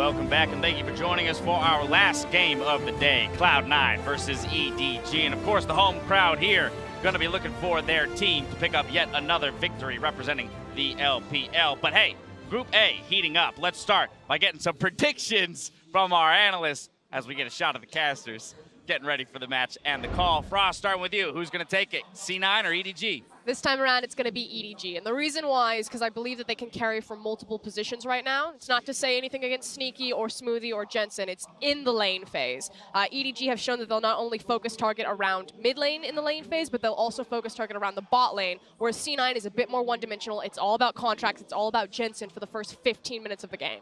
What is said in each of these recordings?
Welcome back, and thank you for joining us for our last game of the day, Cloud9 versus EDG. And of course, the home crowd here going to be looking for their team to pick up yet another victory representing the LPL. But hey, Group A heating up. Let's start by getting some predictions from our analysts as we get a shot of the casters getting ready for the match and the call. Frost, starting with you. Who's going to take it, C9 or EDG? This time around, it's going to be EDG. And the reason why is because I believe that they can carry from multiple positions right now. It's not to say anything against Sneaky or Smoothie or Jensen. It's in the lane phase. EDG have shown that they'll not only focus target around mid lane in the lane phase, but they'll also focus target around the bot lane, whereas C9 is a bit more one-dimensional. It's all about contracts. It's all about Jensen for the first 15 minutes of the game.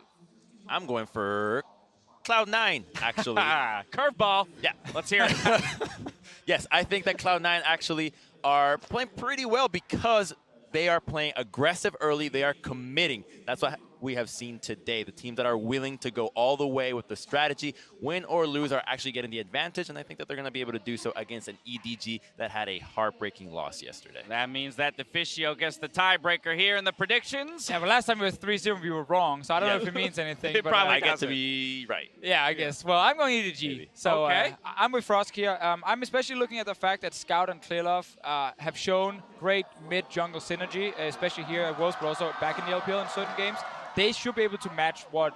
I'm going for Cloud9, actually. Curveball. Yeah, let's hear it. Yes, I think that Cloud9 actually are playing pretty well because they are playing aggressive early. They are committing. That's what we have seen today. The teams that are willing to go all the way with the strategy, win or lose, are actually getting the advantage, and I think that they're going to be able to do so against an EDG that had a heartbreaking loss yesterday. That means that Deficio gets the tiebreaker here in the predictions. Yeah, but last time it was 3-0, we were wrong, so I don't know if it means anything. It but, probably I get to be right. Yeah, I guess. Well, I'm going EDG. Maybe. So Okay. I'm with Frost here. I'm especially looking at the fact that Scout and Clearlove have shown great mid-jungle synergy, especially here at Worlds, but also back in the LPL in certain games. They should be able to match what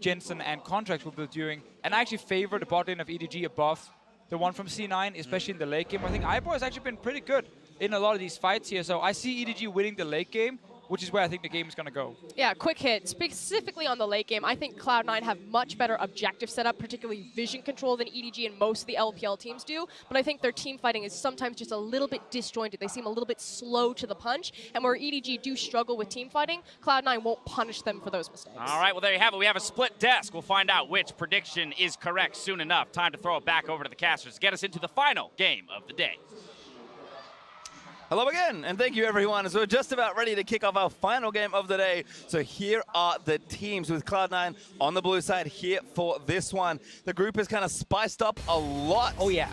Jensen and Contracts will be doing. And I actually favor the bot lane of EDG above the one from C9, especially in the late game. I think iBoy has actually been pretty good in a lot of these fights here. So I see EDG winning the late game, which is where I think the game is going to go. Yeah, quick hit. Specifically on the late game, I think Cloud9 have much better objective setup, particularly vision control, than EDG and most of the LPL teams do. But I think their team fighting is sometimes just a little bit disjointed. They seem a little bit slow to the punch. And where EDG do struggle with team fighting, Cloud9 won't punish them for those mistakes. All right, well, there you have it. We have a split desk. We'll find out which prediction is correct soon enough. Time to throw it back over to the casters to get us into the final game of the day. Hello again, and thank you everyone. So we're just about ready to kick off our final game of the day. So here are the teams with Cloud9 on the blue side here for this one. The group is kind of spiced up a lot. Oh, yeah.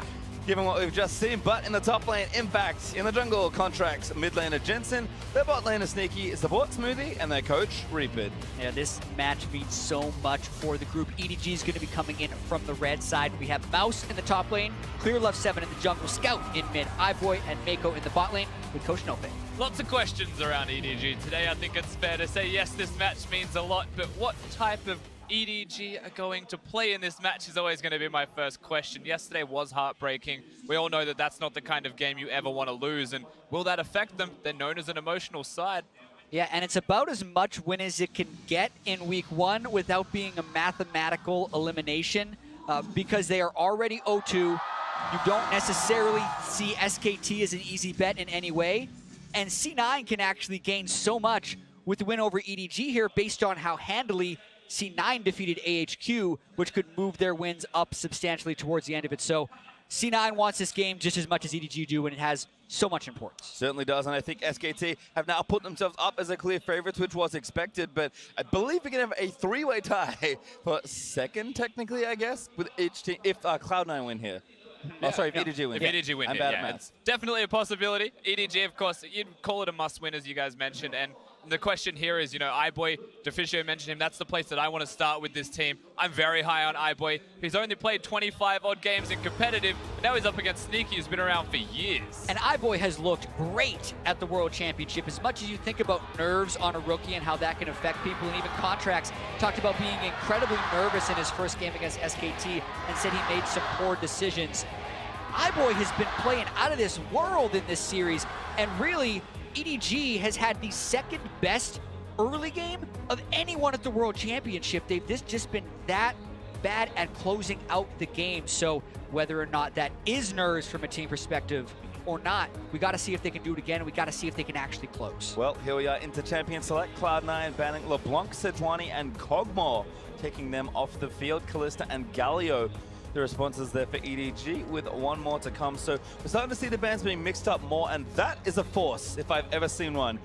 Given what we've just seen, but in the top lane, Impact. In the jungle, Contracts. Mid laner, Jensen. Their bot lane is Sneaky, support Smoothie, and their coach, Reapid. Yeah, this match means so much for the group. EDG is going to be coming in from the red side. We have Mouse in the top lane, Clearlove 7 in the jungle, Scout in mid, iBoy and Mako in the bot lane with Coach Nope. Lots of questions around EDG today. I think it's fair to say, yes, this match means a lot, but what type of EDG are going to play in this match is always going to be my first question. Yesterday was heartbreaking. We all know that that's not the kind of game you ever want to lose, and will that affect them? They're known as an emotional side. Yeah, and it's about as much win as it can get in week 1 without being a mathematical elimination because they are already 0-2. You don't necessarily see SKT as an easy bet in any way, and C9 can actually gain so much with the win over EDG here based on how handily C9 defeated AHQ, which could move their wins up substantially towards the end of it. So C9 wants this game just as much as EDG do, and it has so much importance. Certainly does, and I think SKT have now put themselves up as a clear favorites, which was expected, but I believe we're going to have a three-way tie for second, technically, I guess, with each team, if Cloud9 win here. Oh, sorry, if EDG win. If EDG win, I'm bad at math. it's definitely a possibility. EDG, of course, you'd call it a must-win, as you guys mentioned, and the question here is, you know, iBoy, Deficio mentioned him, that's the place that I want to start with this team. I'm very high on iBoy. He's only played 25 odd games in competitive, and now he's up against Sneaky, who's been around for years. And iBoy has looked great at the World Championship. As much as you think about nerves on a rookie and how that can affect people, and even Contracts talked about being incredibly nervous in his first game against SKT and said he made some poor decisions. iBoy has been playing out of this world in this series, and really, EDG has had the second best early game of anyone at the World Championship. They've just been that bad at closing out the game. So whether or not that is nerves from a team perspective or not, we got to see if they can do it again, and we got to see if they can actually close. Well, here we are into Champion Select. Cloud9 banning LeBlanc, Sejuani, and Kog'Maw, taking them off the field. Kalista and Galio, the responses there for EDG, with one more to come. So we're starting to see the bans being mixed up more, and that is a force if I've ever seen one.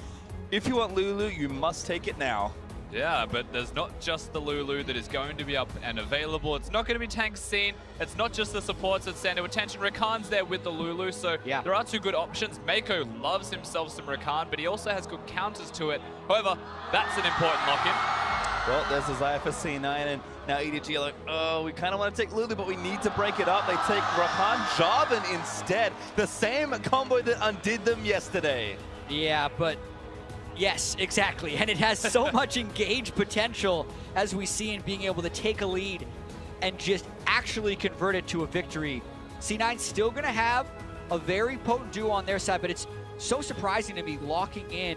If you want Lulu, you must take it now. Yeah, but there's not just the Lulu that is going to be up and available. It's not going to be tank scene. It's not just the supports that stand to attention. Rakan's there with the Lulu, so yeah, there are two good options. Mako loves himself some Rakan, but he also has good counters to it. However, that's an important lock-in. Well, there's Desire for C9, and now EDG are like, oh, we kind of want to take Lulu, but we need to break it up. They take Rakan Jarvan instead. The same combo that undid them yesterday. Yeah, but yes, exactly. And it has so much engaged potential, as we see, in being able to take a lead and just actually convert it to a victory. C9 still going to have a very potent duo on their side, but it's so surprising to me locking in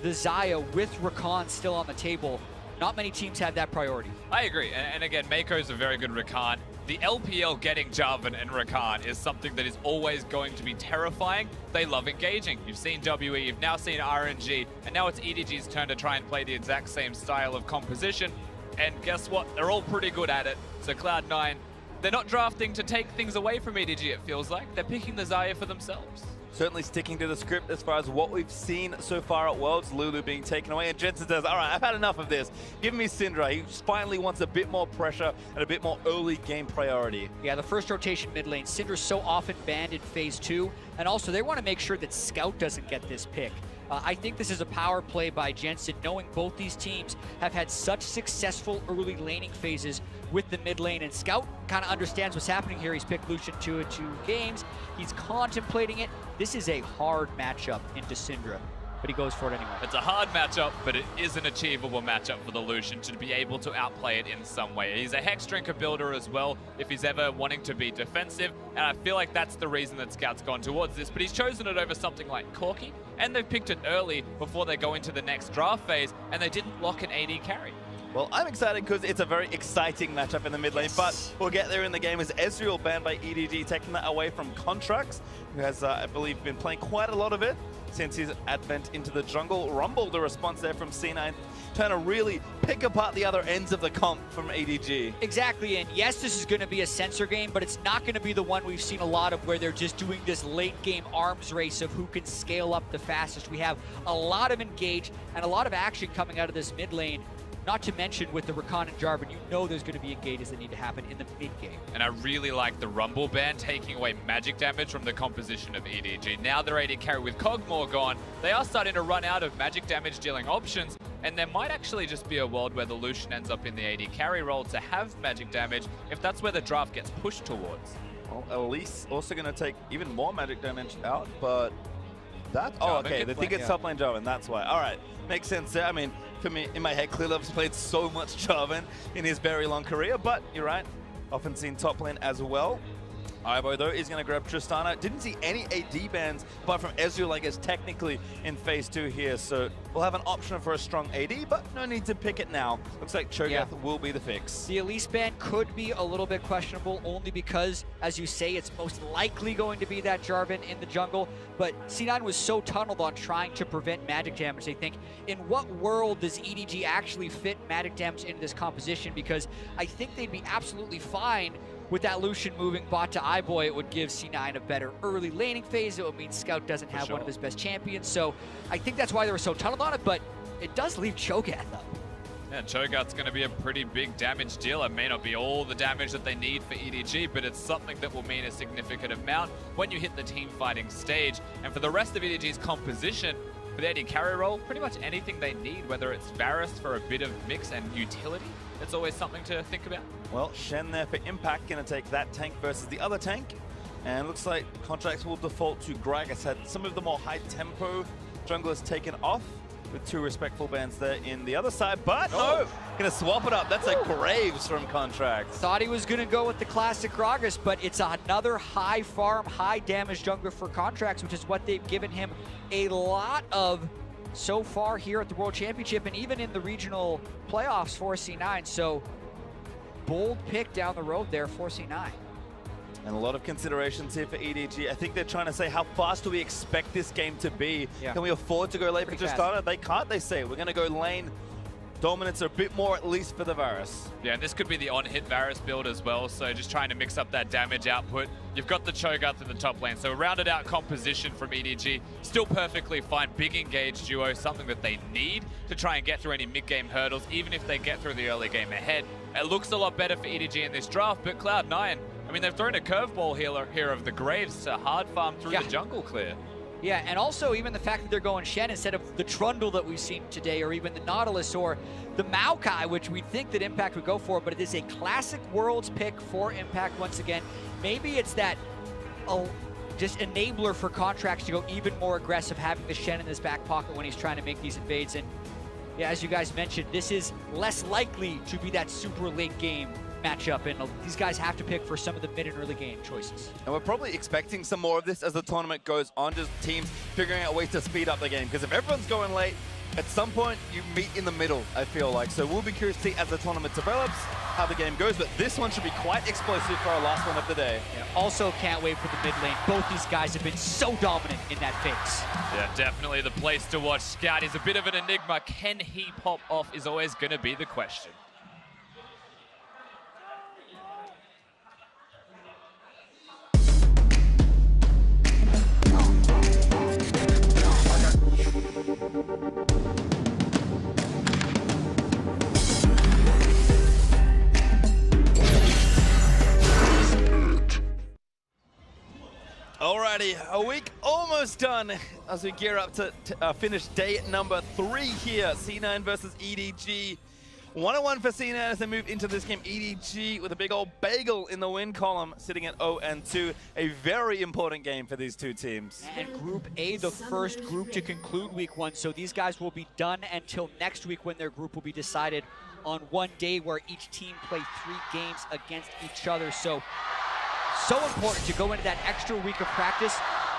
the Xayah with Rakan still on the table. Not many teams have that priority. I agree, and again, Mako's a very good Rakan. The LPL getting Jarvan and Rakan is something that is always going to be terrifying. They love engaging. You've seen WE, you've now seen RNG, and now it's EDG's turn to try and play the exact same style of composition. And guess what? They're all pretty good at it. So Cloud9, they're not drafting to take things away from EDG, it feels like. They're picking the Xayah for themselves. Certainly sticking to the script as far as what we've seen so far at Worlds. Lulu being taken away, and Jensen says, all right, I've had enough of this. Give me Syndra. He finally wants a bit more pressure and a bit more early game priority. Yeah, the first rotation mid lane. Syndra's so often banned in phase 2, and also they want to make sure that Scout doesn't get this pick. I think this is a power play by Jensen, knowing both these teams have had such successful early laning phases with the mid lane, and Scout kind of understands what's happening here. He's picked Lucian 2 in 2 games. He's contemplating it. This is a hard matchup into Syndra, but he goes for it anyway. It's a hard matchup, but it is an achievable matchup for the Lucian to be able to outplay it in some way. He's a Hex Drinker builder as well, if he's ever wanting to be defensive, and I feel like that's the reason that Scout's gone towards this, but he's chosen it over something like Corki, and they've picked it early before they go into the next draft phase, and they didn't lock an AD carry. Well, I'm excited because it's a very exciting matchup in the mid lane, but we'll get there in the game as Ezreal banned by EDG, taking that away from Contracts, who has, I believe, been playing quite a lot of it since his advent into the jungle. Rumble, the response there from C9, trying to really pick apart the other ends of the comp from EDG. Exactly, and yes, this is going to be a sensor game, but it's not going to be the one we've seen a lot of where they're just doing this late game arms race of who can scale up the fastest. We have a lot of engage and a lot of action coming out of this mid lane. Not to mention with the Rakan and Jarvan, you know there's going to be engages that need to happen in the mid-game. And I really like the Rumble ban taking away magic damage from the composition of EDG. Now their AD carry with Kog'Maw gone, they are starting to run out of magic damage dealing options, and there might actually just be a world where the Lucian ends up in the AD carry role to have magic damage if that's where the draft gets pushed towards. Well, Elise also going to take even more magic damage out, but that... Oh, okay, they think it's top lane Jarvan, that's why. All right, makes sense there. I mean, for me, in my head, Clearlove's played so much Jarvan in his very long career, but you're right, often seen top lane as well. Ivo, though, is going to grab Tristana. Didn't see any AD bans apart from Ezreal, I guess, technically in phase 2 here. So we'll have an option for a strong AD, but no need to pick it now. Looks like Cho'Gath will be the fix. The Elise ban could be a little bit questionable only because, as you say, it's most likely going to be that Jarvan in the jungle. But C9 was so tunneled on trying to prevent magic damage. They think, in what world does EDG actually fit magic damage into this composition? Because I think they'd be absolutely fine with that Lucian moving bot to iBoy. It would give C9 a better early laning phase. It would mean Scout doesn't have one of his best champions. So I think that's why they were so tunneled on it, but it does leave Cho'Gath up. Yeah, Cho'Gath's going to be a pretty big damage dealer. May not be all the damage that they need for EDG, but it's something that will mean a significant amount when you hit the team fighting stage. And for the rest of EDG's composition, for the AD carry role, pretty much anything they need, whether it's Varus for a bit of mix and utility, it's always something to think about. Well, Shen there for impact, going to take that tank versus the other tank. And looks like Contracts will default to Gragas. Had some of the more high-tempo junglers taken off with 2 respectful bans there in the other side. But no, going to swap it up. That's a Graves from Contracts. Thought he was going to go with the classic Gragas, but it's another high farm, high damage jungler for Contracts, which is what they've given him a lot of so far here at the World Championship and even in the regional playoffs for C9. So bold pick down the road there for C9. And a lot of considerations here for EDG. I think they're trying to say, how fast do we expect this game to be? Yeah. Can we afford to go late for Tristana? They can't, they say. We're going to go lane dominance a bit more, at least for the Varus. Yeah, and this could be the on-hit Varus build as well, so just trying to mix up that damage output. You've got the Cho'Gath in the top lane, so a rounded out composition from EDG. Still perfectly fine, big engaged duo, something that they need to try and get through any mid-game hurdles, even if they get through the early game ahead. It looks a lot better for EDG in this draft, but Cloud9, I mean, they've thrown a curveball here of the Graves to hard farm through the jungle clear. Yeah, and also even the fact that they're going Shen instead of the Trundle that we've seen today, or even the Nautilus or the Maokai, which we think that Impact would go for, but it is a classic Worlds pick for Impact once again. Maybe it's that just enabler for Contracts to go even more aggressive, having the Shen in his back pocket when he's trying to make these invades. And yeah, as you guys mentioned, this is less likely to be that super late game matchup, and these guys have to pick for some of the mid and early game choices. And we're probably expecting some more of this as the tournament goes on, just teams figuring out ways to speed up the game. Because if everyone's going late, at some point you meet in the middle, I feel like. So we'll be curious to see as the tournament develops how the game goes, but this one should be quite explosive for our last one of the day. Yeah, also can't wait for the mid lane. Both these guys have been so dominant in that phase. Yeah, definitely the place to watch. Scout is a bit of an enigma. Can he pop off is always going to be the question. Alrighty, a week almost done as we gear up to finish day number 3 here. C9 versus EDG. 1-1 for C9 as they move into this game. EDG with a big old bagel in the win column, sitting at 0-2. A very important game for these two teams. And Group A, the first group to conclude week 1. So these guys will be done until next week when their group will be decided on one day, where each team play 3 games against each other. So important to go into that extra week of practice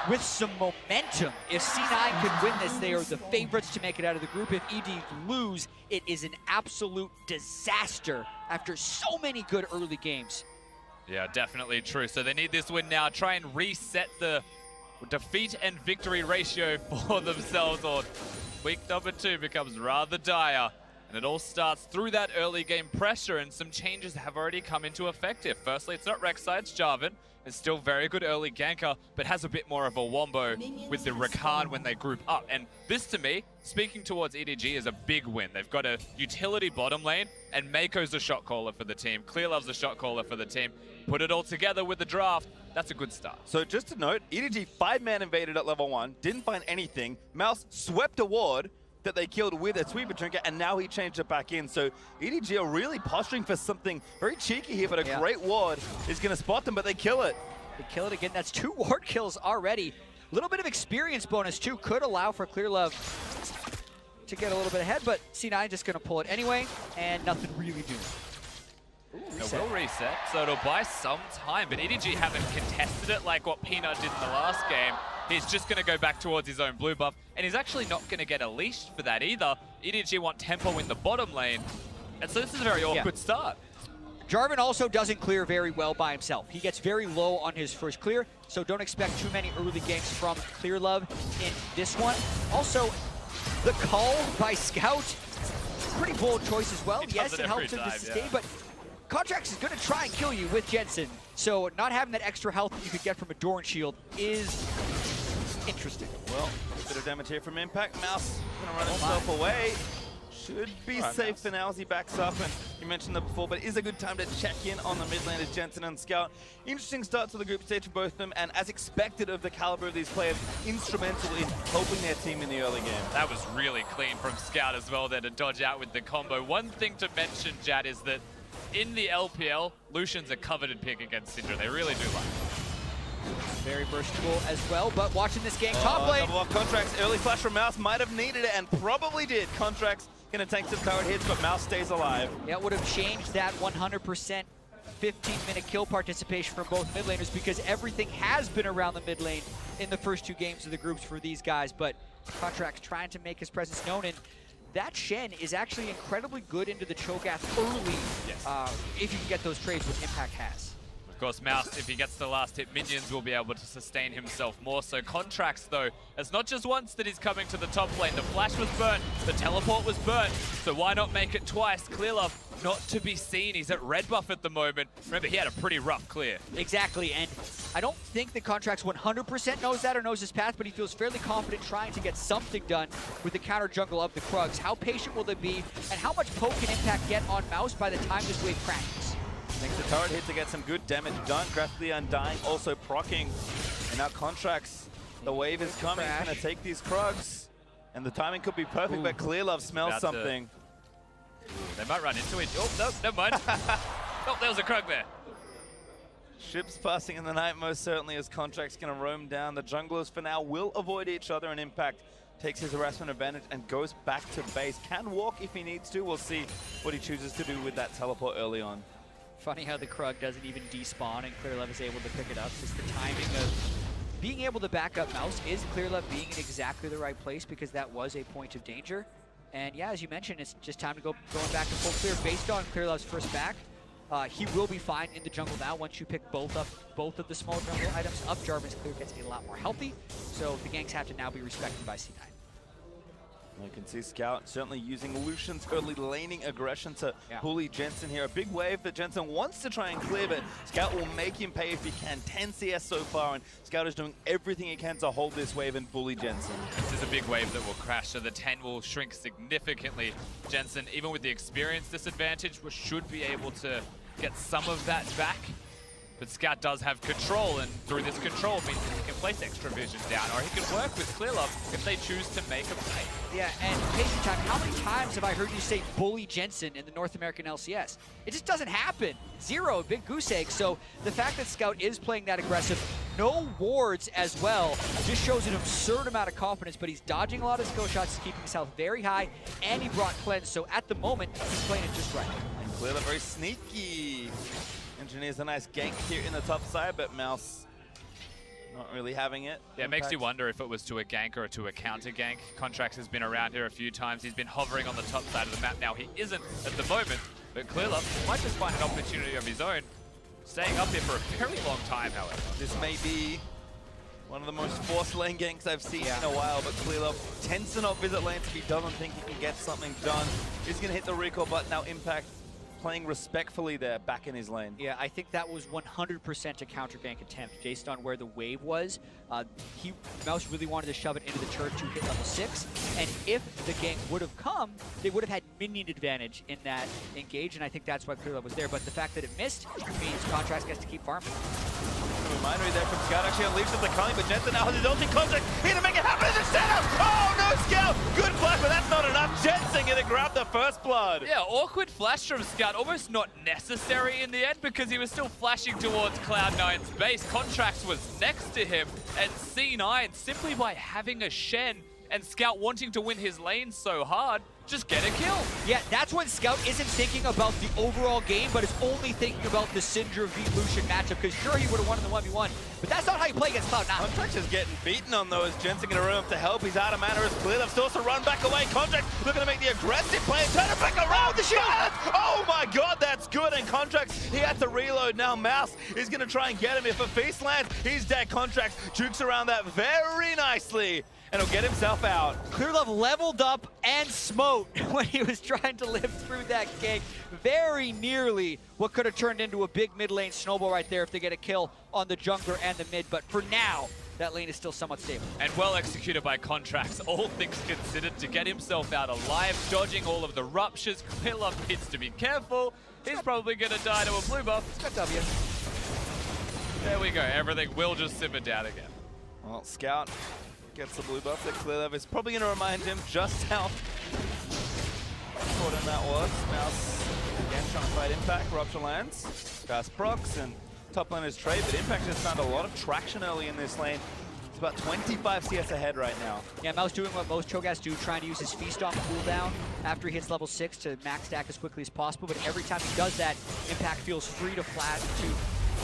with some momentum. If C9 can win this, they are the favorites to make it out of the group. If ED lose, it is an absolute disaster after so many good early games. Yeah, definitely true. So they need this win now, try and reset the defeat and victory ratio for themselves, or week number 2 becomes rather dire. And it all starts through that early game pressure, and some changes have already come into effect here. Firstly, it's not Rek'Sai, it's Jarvan. It's still very good early ganker, but has a bit more of a wombo with the Rakan when they group up. And this, to me, speaking towards EDG, is a big win. They've got a utility bottom lane, and Mako's the shot caller for the team. Clearlove's the shot caller for the team. Put it all together with the draft. That's a good start. So just to note, EDG 5-man invaded at level 1, didn't find anything. Mouse swept a ward that they killed with a sweeper trinket, and now he changed it back in. So EDG are really posturing for something very cheeky here, but a great ward is going to spot them, but they kill it. They kill it again. That's 2 ward kills already. A little bit of experience bonus too could allow for Clearlove to get a little bit ahead, but C9 just going to pull it anyway, and nothing really doing. It will reset, so it'll buy some time, but EDG haven't contested it like what Peanut did in the last game. He's just going to go back towards his own blue buff, and he's actually not going to get a leash for that either. EDG want tempo in the bottom lane, and so this is a very awkward start. Jarvan also doesn't clear very well by himself. He gets very low on his first clear, so don't expect too many early games from Clearlove in this one. Also, the call by Scout, pretty bold choice as well. Yes, it helps him to sustain, but Contracts is going to try and kill you with Jensen. So not having that extra health that you could get from a Doran shield is interesting. Well, a bit of damage here from Impact. Mouse going to run himself away. Should be safe for now as he backs up, and you mentioned that before, but it is a good time to check in on the mid laners, Jensen and Scout. Interesting start to the group stage for both of them, and as expected of the caliber of these players, instrumental in helping their team in the early game. That was really clean from Scout as well there to dodge out with the combo. One thing to mention, Jad, is that in the LPL, Lucian's a coveted pick against Syndra. They really do like it. Very versatile as well, but watching this game top lane. Contracts, early flash from Mouse, might have needed it and probably did. Contracts gonna tank some turret hits, but Mouse stays alive. Yeah, it would have changed that 100% 15-minute kill participation from both mid laners, because everything has been around the mid lane in the first 2 games of the groups for these guys, but Contracts trying to make his presence known, and that Shen is actually incredibly good into the Cho'Gath early, if you can get those trades, which Impact has. Of course, Mouse, if he gets the last hit, minions will be able to sustain himself more. So Contracts, though, it's not just once that he's coming to the top lane. The flash was burnt, the teleport was burnt, so why not make it twice? Clearlove, not to be seen. He's at red buff at the moment. Remember, he had a pretty rough clear. Exactly, and I don't think the Contracts 100% knows that or knows his path, but he feels fairly confident trying to get something done with the counter jungle of the Krugs. How patient will they be, and how much poke can Impact get on Mouse by the time this wave cracks? Makes the turret hit to get some good damage done. Graphically Undying also proccing. And now Contracts The wave is coming. He's going to take these Krugs. And the timing could be perfect, but Clearlove smells something. They might run into it. Oh, no, never mind. Oh, there was a Krug there. Ships passing in the night most certainly as Contract's going to roam down. The junglers for now will avoid each other, and Impact takes his harassment advantage and goes back to base. Can walk if he needs to. We'll see what he chooses to do with that teleport early on. Funny how the Krug doesn't even despawn and Clearlove is able to pick it up. Just the timing of being able to back up Mouse is Clearlove being in exactly the right place, because that was a point of danger. And yeah, as you mentioned, it's just time to going back to full clear based on Clearlove's first back. He will be fine in the jungle now. Once you pick both of the small jungle items up, Jarvan's clear gets a lot more healthy. So the ganks have to now be respected by C9. You can see Scout certainly using Lucian's early laning aggression to bully Jensen here. A big wave that Jensen wants to try and clear, but Scout will make him pay if he can. 10 CS so far, and Scout is doing everything he can to hold this wave and bully Jensen. This is a big wave that will crash, so the 10 will shrink significantly. Jensen, even with the experience disadvantage, should be able to get some of that back. But Scout does have control, and through this control means that he can place extra vision down, or he can work with Clearlove if they choose to make a play. Yeah, and Pacing Time, how many times have I heard you say bully Jensen in the North American LCS? It just doesn't happen. Zero, big goose egg. So the fact that Scout is playing that aggressive, no wards as well, just shows an absurd amount of confidence, but he's dodging a lot of skill shots, he's keeping his health very high, and he brought cleanse, so at the moment, he's playing it just right. And Clearlove very sneaky. Engineers a nice gank here in the top side, but Mouse not really having it. Yeah, it makes you wonder if it was to a gank or to a counter gank. Contracts has been around here a few times. He's been hovering on the top side of the map. Now he isn't at the moment, but Clearlove might just find an opportunity of his own, staying up here for a very long time, however. This may be one of the most forced lane ganks I've seen in a while, but Clearlove tends to not visit lanes if he doesn't think he can get something done. He's going to hit the recall button now. Impact playing respectfully there, back in his lane. Yeah, I think that was 100% a counter gank attempt based on where the wave was. Mouse really wanted to shove it into the turret to hit level 6, and if the gank would have come, they would have had minion advantage in that engage, and I think that's why Clearlove was there. But the fact that it missed means Contracts gets to keep farming. A reminder there from Scout, actually unleashes the Kali, but Jensen now has his ulti. Contract here to make it happen as a setup! Oh no, Scout! Good flash, but that's not enough. Jensen gonna grab the first blood. Yeah, awkward flash from Scout, almost not necessary in the end because he was still flashing towards Cloud9's base. Contracts was next to him, and C9, simply by having a Shen and Scout wanting to win his lane so hard, just get a kill. Yeah, that's when Scout isn't thinking about the overall game, but is only thinking about the Syndra v Lucian matchup, because sure, he would have won in the 1v1, but that's not how you play against Cloud9. Contract is getting beaten on those. Jensen gonna run up to help. He's out of mana as Clearlove still to run back away. Contract looking to make the aggressive play, turn it back around. The shield! Oh my god, that's good. And Contract, he had to reload now. Mouse is gonna try and get him. If a feast lands, he's dead. Contract jukes around that very nicely, and he'll get himself out. Clearlove leveled up and smote when he was trying to live through that gank. Very nearly what could have turned into a big mid lane snowball right there if they get a kill on the jungler and the mid. But for now, that lane is still somewhat stable. And well executed by Contracts, all things considered, to get himself out alive, dodging all of the ruptures. Clearlove needs to be careful. He's probably going to die to a blue buff. It's got W. There we go. Everything will just simmer down again. Well, Scout gets the blue buff that Clearlove is probably going to remind him just how important that was. Mouse again trying to fight Impact. Rupture lands. Fast procs and top lane is trade, but Impact has found a lot of traction early in this lane. It's about 25 CS ahead right now. Yeah, Mouse doing what most Cho'Gaths do, trying to use his Feast on cooldown after he hits level 6 to max stack as quickly as possible, but every time he does that, Impact feels free to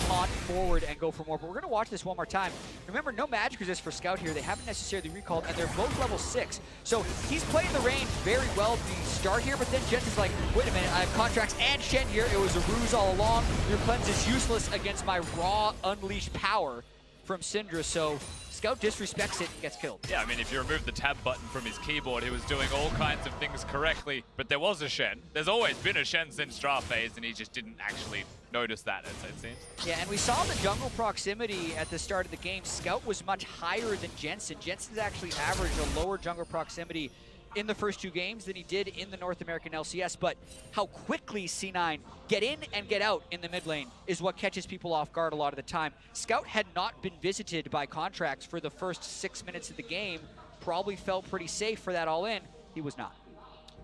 taunt forward and go for more. But we're going to watch this one more time. Remember, no magic resist for Scout here. They haven't necessarily recalled, and they're both level 6. So he's playing the range very well at the start here, but then Jensen's like, wait a minute, I have Contracts and Shen here. It was a ruse all along. Your cleanse is useless against my raw, unleashed power from Syndra. So Scout disrespects it and gets killed. Yeah, I mean, if you remove the tab button from his keyboard, he was doing all kinds of things correctly, but there was a Shen. There's always been a Shen since draft phase, and he just didn't actually notice that, as it seems. Yeah, and we saw the jungle proximity at the start of the game. Scout was much higher than Jensen. Jensen's actually averaged a lower jungle proximity in the first 2 games than he did in the North American LCS, but how quickly C9 get in and get out in the mid lane is what catches people off guard a lot of the time. Scout had not been visited by contracts for the first 6 minutes of the game, probably felt pretty safe for that all in. He was not.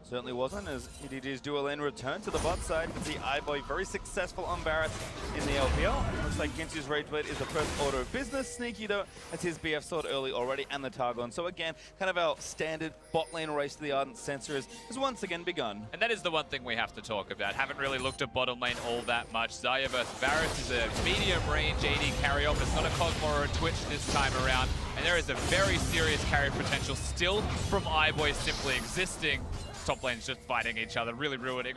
Certainly wasn't, as EDG's dual lane return to the bot side. You can see iBoy very successful on Varus in the LPL. Looks like Ginsu's Rage Blade is the first order of business. Sneaky, though, has his BF sword early already and the Targon. So again, kind of our standard bot lane race to the Ardent Sensor has once again begun. And that is the one thing we have to talk about. Haven't really looked at bottom lane all that much. Xayah versus Varus is a medium range AD carry off. It's not a Cosmo or a Twitch this time around. And there is a very serious carry potential still from iBoy simply existing. Top lane's just fighting each other, really ruining.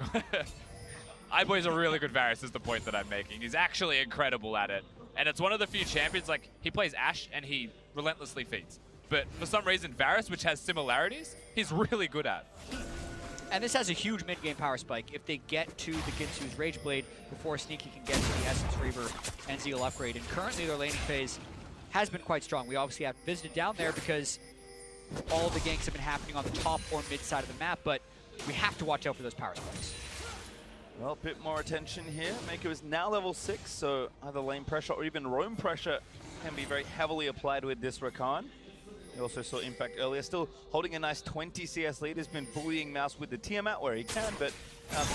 iBoy's a really good Varus is the point that I'm making. He's actually incredible at it. And it's one of the few champions, like, he plays Ashe and he relentlessly feeds. But for some reason, Varus, which has similarities, he's really good at. And this has a huge mid-game power spike if they get to the Ginsu's Rage Blade before Sneaky can get to the Essence Reaver and Zeal upgrade. And currently their laning phase has been quite strong. We obviously have visited down there because all of the ganks have been happening on the top or mid side of the map, but we have to watch out for those power spikes. Well, a bit more attention here. Mako is now level 6, so either lane pressure or even roam pressure can be very heavily applied with this Rakan. We also saw Impact earlier, still holding a nice 20 CS lead. Has been bullying Mouse with the Tiamat where he can, but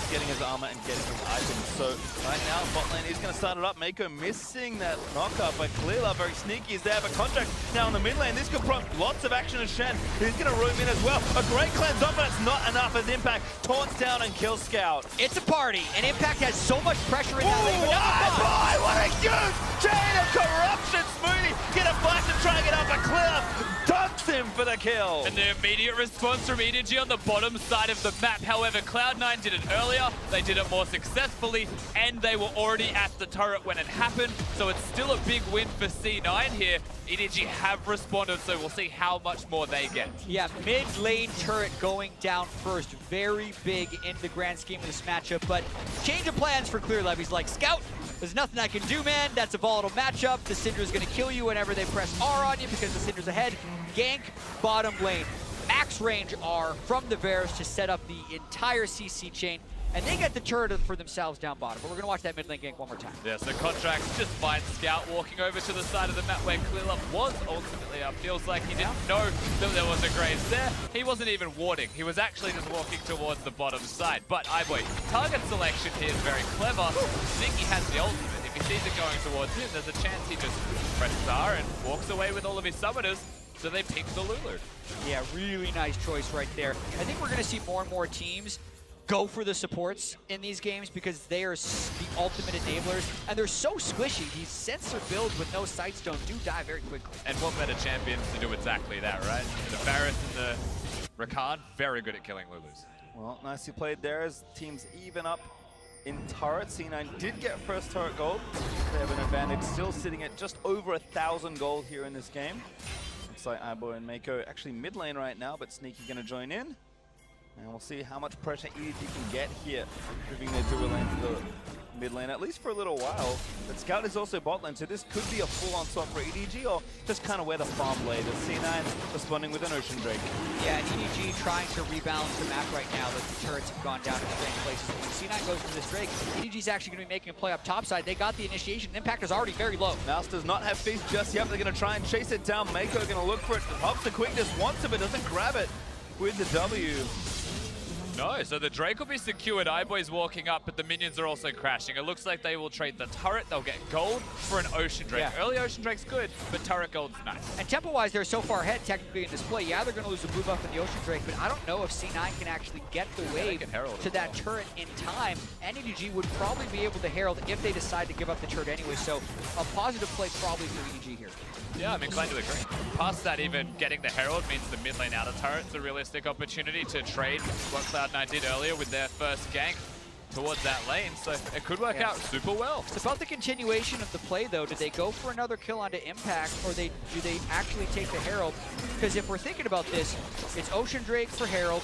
getting his armor and getting his items. So right now, bot lane is going to start it up. Mako missing that knockup, but Clearlove very sneaky is there. But Contract now in the mid lane. This could prompt lots of action as Shen. He's going to roam in as well. A great cleanse off, but it's not enough as Impact taunts down and kills Scout. It's a party, and Impact has so much pressure in that lane. Boy, what a huge chain of corruption! Smoothie get a flash and try and get up, but Clearlove dunks him for the kill. And the immediate response from EDG on the bottom side of the map. However, Cloud9 did it earlier, they did it more successfully, and they were already at the turret when it happened. So it's still a big win for C9 here. EDG have responded, so we'll see how much more they get. Yeah, mid lane turret going down first. Very big in the grand scheme of this matchup, but change of plans for Clearlove. He's like, Scout, there's nothing I can do, man. That's a volatile matchup. The Syndra's gonna kill you whenever they press R on you because the Syndra's ahead. Gank bottom lane. Max range R from the Varus to set up the entire CC chain. And they get the turret for themselves down bottom. But we're going to watch that mid lane gank one more time. Yeah, so Contracts just finds Scout walking over to the side of the map where Clearlove was ultimately up. Feels like he didn't know that there was a graze there. He wasn't even warding. He was actually just walking towards the bottom side. But iBoy, target selection here is very clever. Sneaky has the ultimate. If he sees it going towards him, there's a chance he just presses R and walks away with all of his summoners. So they pick the Lulu. Yeah, really nice choice right there. I think we're going to see more and more teams go for the supports in these games because they are the ultimate enablers, and they're so squishy. These sensor builds with no sightstone do die very quickly. And what better champions to do exactly that, right? The Varus and the Rakan, very good at killing Lulus. Well, nicely played there as teams even up in turret. C9 did get first turret gold. They have an advantage, still sitting at just over 1,000 gold here in this game. Looks like iBoy and Mako actually mid lane right now, but Sneaky gonna join in. And we'll see how much pressure EDG can get here, moving their dual lane to the mid lane, at least for a little while. But Scout is also bot lane, so this could be a full-on swap for EDG, or just kind of where the farm blade is. C9 responding with an Ocean Drake. Yeah, and EDG trying to rebalance the map right now that the turrets have gone down in strange places. When C9 goes for this Drake, EDG's actually going to be making a play up top side. They got the initiation. Impact is already very low. Mouse does not have Feast just yet. They're going to try and chase it down. Mako going to look for it. Hops the quickness, wants it, but doesn't grab it with the W. No, so the Drake will be secured. iBoy's walking up, but the minions are also crashing. It looks like they will trade the turret. They'll get gold for an Ocean Drake. Yeah. Early Ocean Drake's good, but turret gold's nice. And tempo-wise, they're so far ahead technically in this play. Yeah, they're going to lose the blue buff in the Ocean Drake, but I don't know if C9 can actually get the wave to that turret in time. And EDG would probably be able to herald if they decide to give up the turret anyway. So a positive play probably for EDG here. Yeah, I'm inclined to agree. Past that, even getting the Herald means the mid lane outer turret's a realistic opportunity to trade what Cloud9 did earlier with their first gank towards that lane, so it could work out super well. It's about the continuation of the play, though. Do they go for another kill onto Impact, or do they actually take the Herald? Because if we're thinking about this, it's Ocean Drake for Herald,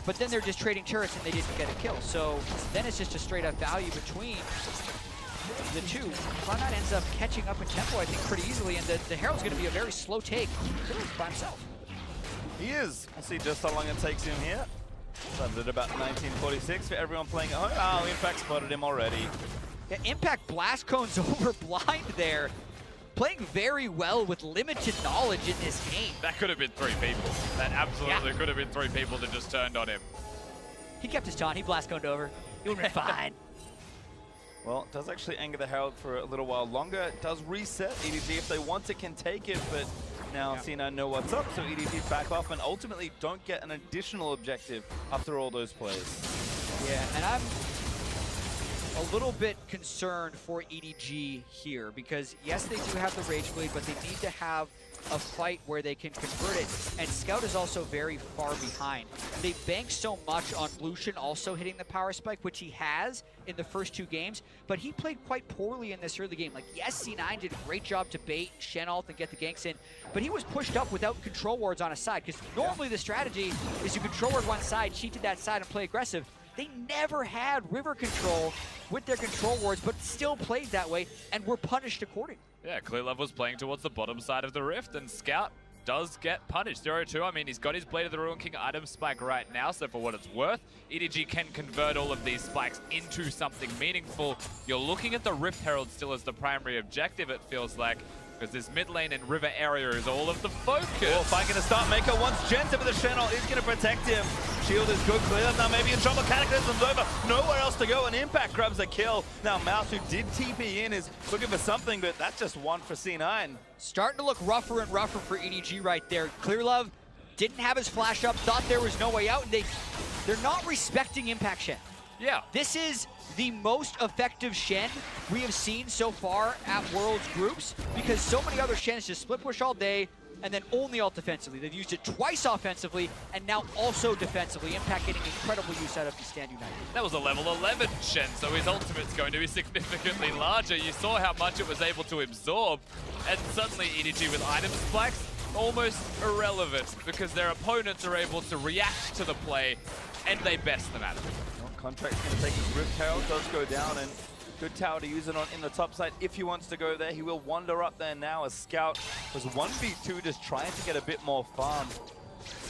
but then they're just trading turrets and they didn't get a kill. So then it's just a straight up value between the two. Cloud9 ends up catching up in tempo, I think, pretty easily, and the Herald's going to be a very slow take by himself. He is. We'll see just how long it takes him here. Started at about 1946 for everyone playing at home. Oh, Impact spotted him already. Yeah, Impact blast cones over blind there. Playing very well with limited knowledge in this game. That could have been 3 people. That absolutely could have been 3 people that just turned on him. He kept his taunt. He blast coned over. He would have been fine. Well, it does actually anger the Herald for a little while longer. It does reset. EDG, if they want it, can take it, but now C9 know what's up, so EDG back off and ultimately don't get an additional objective after all those plays. Yeah, and I'm a little bit concerned for EDG here because, yes, they do have the Rage Blade, but they need to have a fight where they can convert it, and Scout is also very far behind. They bank so much on Lucian also hitting the power spike, which he has in the first 2 games, but he played quite poorly in this early game. Like, yes, C9 did a great job to bait Shen ult and get the ganks in, but he was pushed up without control wards on a side, because normally the strategy is you control ward one side, cheat to that side, and play aggressive. They never had river control with their control wards, but still played that way and were punished accordingly. Yeah, Clearlove was playing towards the bottom side of the rift, and Scout does get punished. 0-2, I mean, he's got his Blade of the Ruin King item spike right now, so for what it's worth, EDG can convert all of these spikes into something meaningful. You're looking at the Rift Herald still as the primary objective, it feels like, because this mid lane and river area is all of the focus. Oh, fight gonna start. Mako wants Jenta, but the Channel is gonna protect him. Shield is good, clear. Now maybe in trouble. Cataclysm's over. Nowhere else to go, and Impact grabs a kill. Now Mouse, who did TP in, is looking for something, but that's just one for C9. Starting to look rougher and rougher for EDG right there. Clearlove didn't have his flash up, thought there was no way out, and they're not respecting Impact Shen. Yeah. This is the most effective Shen we have seen so far at Worlds groups, because so many other Shens just split push all day and then only ult defensively. They've used it twice offensively and now also defensively. Impact getting incredible use out of the Stand United. That was a level 11 Shen, so his ultimate's going to be significantly larger. You saw how much it was able to absorb, and suddenly EDG with item spikes, almost irrelevant, because their opponents are able to react to the play, and they best them at it. Contract's going to take his Rift Herald, does go down, and good tower to use it on in the top side if he wants to go there. He will wander up there now as Scout was 1v2 just trying to get a bit more farm.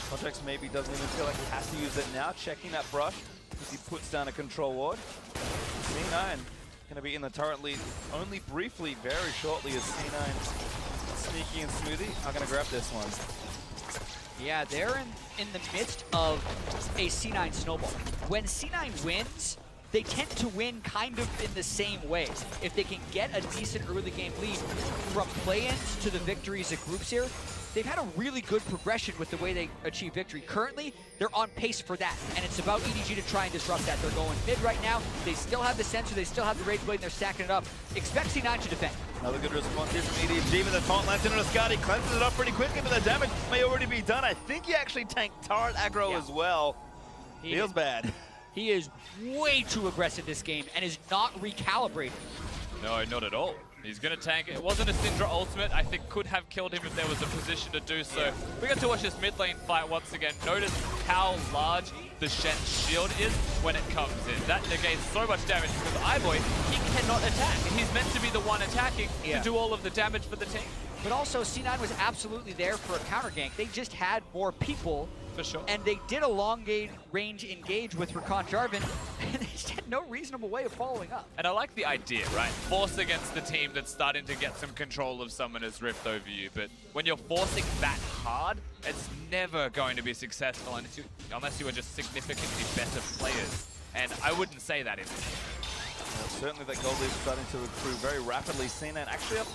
Contracts maybe doesn't even feel like he has to use it now, checking that brush as he puts down a control ward. C9 going to be in the turret lead only briefly, very shortly, as C9 Sneaky and Smoothie are going to grab this one. Yeah, they're in the midst of a C9 snowball. When C9 wins, they tend to win kind of in the same ways. If they can get a decent early game lead from play-ins to the victories at groups here, they've had a really good progression with the way they achieve victory. Currently, they're on pace for that, and it's about EDG to try and disrupt that. They're going mid right now. They still have the sensor, they still have the Rage Blade, and they're stacking it up. Expect C9 to defend. Another good response here from EDG, but the taunt lands into the Scout. He cleanses it up pretty quickly, but the damage may already be done. I think he actually tanked turret aggro as well. Feels bad. He is way too aggressive this game and is not recalibrated. No, not at all. He's going to tank it. It wasn't a Syndra ultimate. I think could have killed him if there was a position to do so. We got to watch this mid lane fight once again. Notice how large the Shen shield is when it comes in. That negates so much damage because iBoy, he cannot attack. He's meant to be the one attacking to do all of the damage for the team. But also, C9 was absolutely there for a counter gank. They just had more people. For sure. And they did a long range engage with Rakan Jarvan, and they just had no reasonable way of following up. And I like the idea, right? Force against the team that's starting to get some control of Summoner's Rift over you. But when you're forcing that hard, it's never going to be successful unless you are just significantly better players. And I wouldn't say that in this game. Well, certainly that gold is starting to accrue very rapidly. Seen that actually up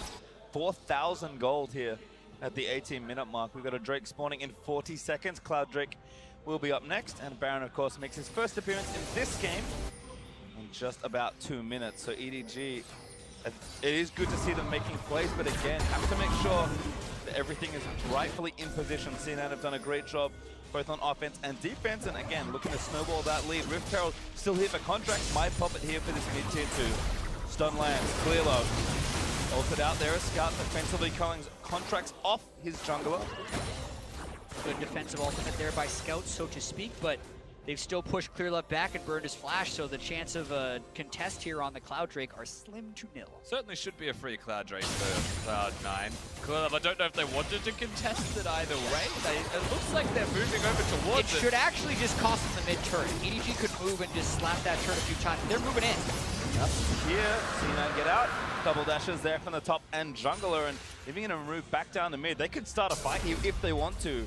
4,000 gold here at the 18-minute mark. We've got a Drake spawning in 40 seconds. Cloud Drake will be up next, and Baron, of course, makes his first appearance in this game in just about 2 minutes. So EDG, it is good to see them making plays, but again, have to make sure that everything is rightfully in position. C9 have done a great job both on offense and defense, and again, looking to snowball that lead. Rift Herald still here for contract. Might pop it here for this mid-tier 2. Stun lands, Clearlove. Ulted out there, a Scout defensively calling contracts off his jungler. Good defensive ultimate there by Scout, so to speak, but They've still pushed Clearlove back and burned his flash, so the chance of a contest here on the Cloud Drake are slim to nil. Certainly should be a free Cloud Drake for Cloud9. Clearlove, I don't know if they wanted to contest it either way. It looks like they're moving over towards it. It should actually just cost them the mid-turret. EDG could move and just slap that turret a few times. They're moving in. Yep. Here, C9 get out. Double dashes there from the top and jungler, and even going to move back down the mid. They could start a fight here if they want to.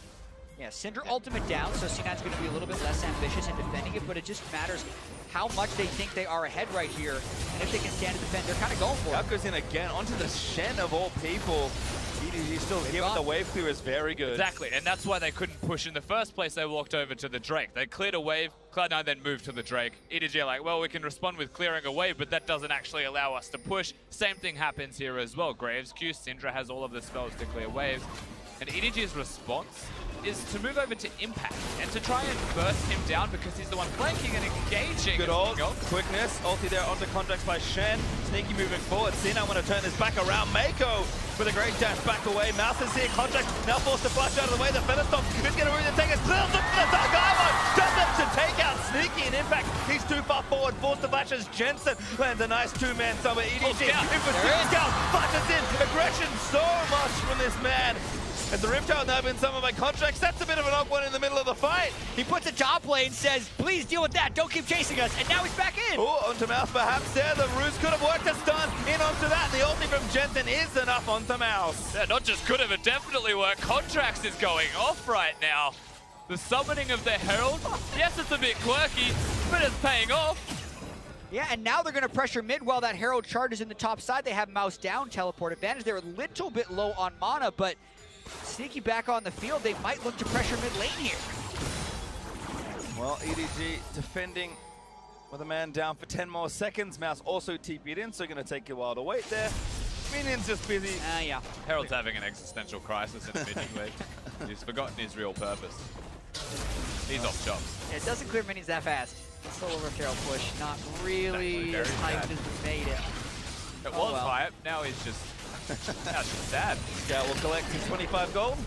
Yeah, Syndra ultimate down, so C9's going to be a little bit less ambitious in defending it, but it just matters how much they think they are ahead right here. And if they can stand and defend, they're kind of going for it. That goes in again onto the Shen of all people. EDG still here with the wave clear is very good. Exactly, and that's why they couldn't push in the first place. They walked over to the Drake. They cleared a wave, Cloud9 then moved to the Drake. EDG are like, well, we can respond with clearing a wave, but that doesn't actually allow us to push. Same thing happens here as well. Graves Q, Syndra has all of the spells to clear waves. And EDG's response is to move over to Impact and to try and burst him down because he's the one flanking and engaging. Good ult, quickness, ulti there onto contracts by Shen. Sneaky moving forward. Cena want to turn this back around. Mako with a great dash back away. Mouse is here, contract now forced to flash out of the way. The Featherstop is going to really take a clear look for the Dark Armor. Does it to take out Sneaky and Impact. He's too far forward, forced to flash as Jensen lands a nice two-man somewhere. EDG, in for Scout, flashes in. Aggression so much from this man. As the Riptide now been summoned by contracts, that's a bit of an odd one in the middle of the fight. He puts a top lane, says, please deal with that, don't keep chasing us, and now he's back in. Oh, onto Mouse perhaps there. The Ruse could have worked a stun in onto that. The ulti from Jensen is enough onto Mouse. Yeah, not just could have, it definitely worked. Contracts is going off right now. The summoning of the Herald, yes, it's a bit quirky, but it's paying off. Yeah, and now they're going to pressure mid while that Herald charges in the top side. They have Mouse down, teleport advantage. They're a little bit low on mana, but Sneaky back on the field, they might look to pressure mid lane here. Well, EDG defending with a man down for 10 more seconds. Mouse also TP'd in, so going to take a while to wait there. Minions just busy. Yeah. Herald's having an existential crisis in a minion wave. He's forgotten his real purpose. He's off chops. Yeah, it doesn't clear minions that fast. Solo over Herald push, not really as hyped as we made it. It was hype, now he's just sad. Scout will collect his 25 gold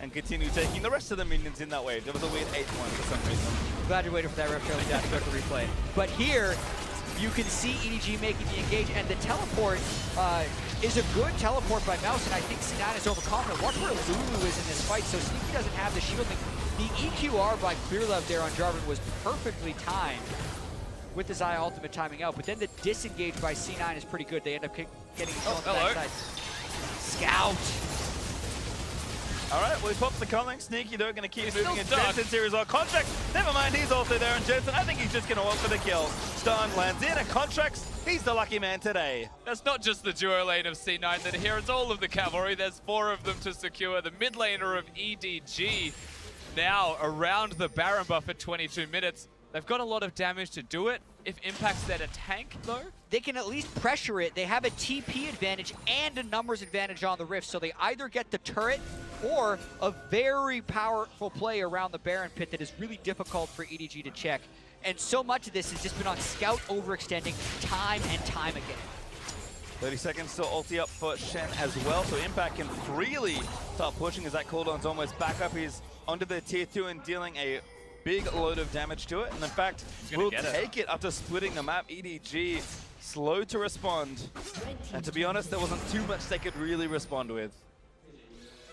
and continue taking the rest of the minions in that wave. There was a weird 8-1 for some reason. I'm glad you waited for that ref trailing down to go to the replay. But here, you can see EDG making the engage, and the teleport is a good teleport by Mouse, and I think C9 is overconfident. Watch where Lulu is in this fight, so Sneaky doesn't have the shielding. The EQR by Clearlove there on Jarvan was perfectly timed with the Xayah ultimate timing out, but then the disengage by C9 is pretty good. They end up getting on the backside. Scout! All right, well, he pops the calling. Sneaky, though, going to keep moving in Jensen's here as well. Contract, never mind, he's also there. And Jensen, I think he's just going to opt for the kill. Stun lands in, and Contracts, he's the lucky man today. That's not just the duo lane of C9 that here, it's all of the cavalry. There's 4 of them to secure. The mid laner of EDG now around the Baron buff at 22 minutes. They've got a lot of damage to do it. If Impact's there to tank, though, they can at least pressure it. They have a TP advantage and a numbers advantage on the Rift, so they either get the turret or a very powerful play around the Baron pit that is really difficult for EDG to check. And so much of this has just been on Scout overextending time and time again. 30 seconds still ulti up for Shen as well, so Impact can freely start pushing as that cooldown's almost back up. He's onto the tier 2 and dealing a big load of damage to it, and in fact, we'll take it after splitting the map. EDG slow to respond, and to be honest, there wasn't too much they could really respond with.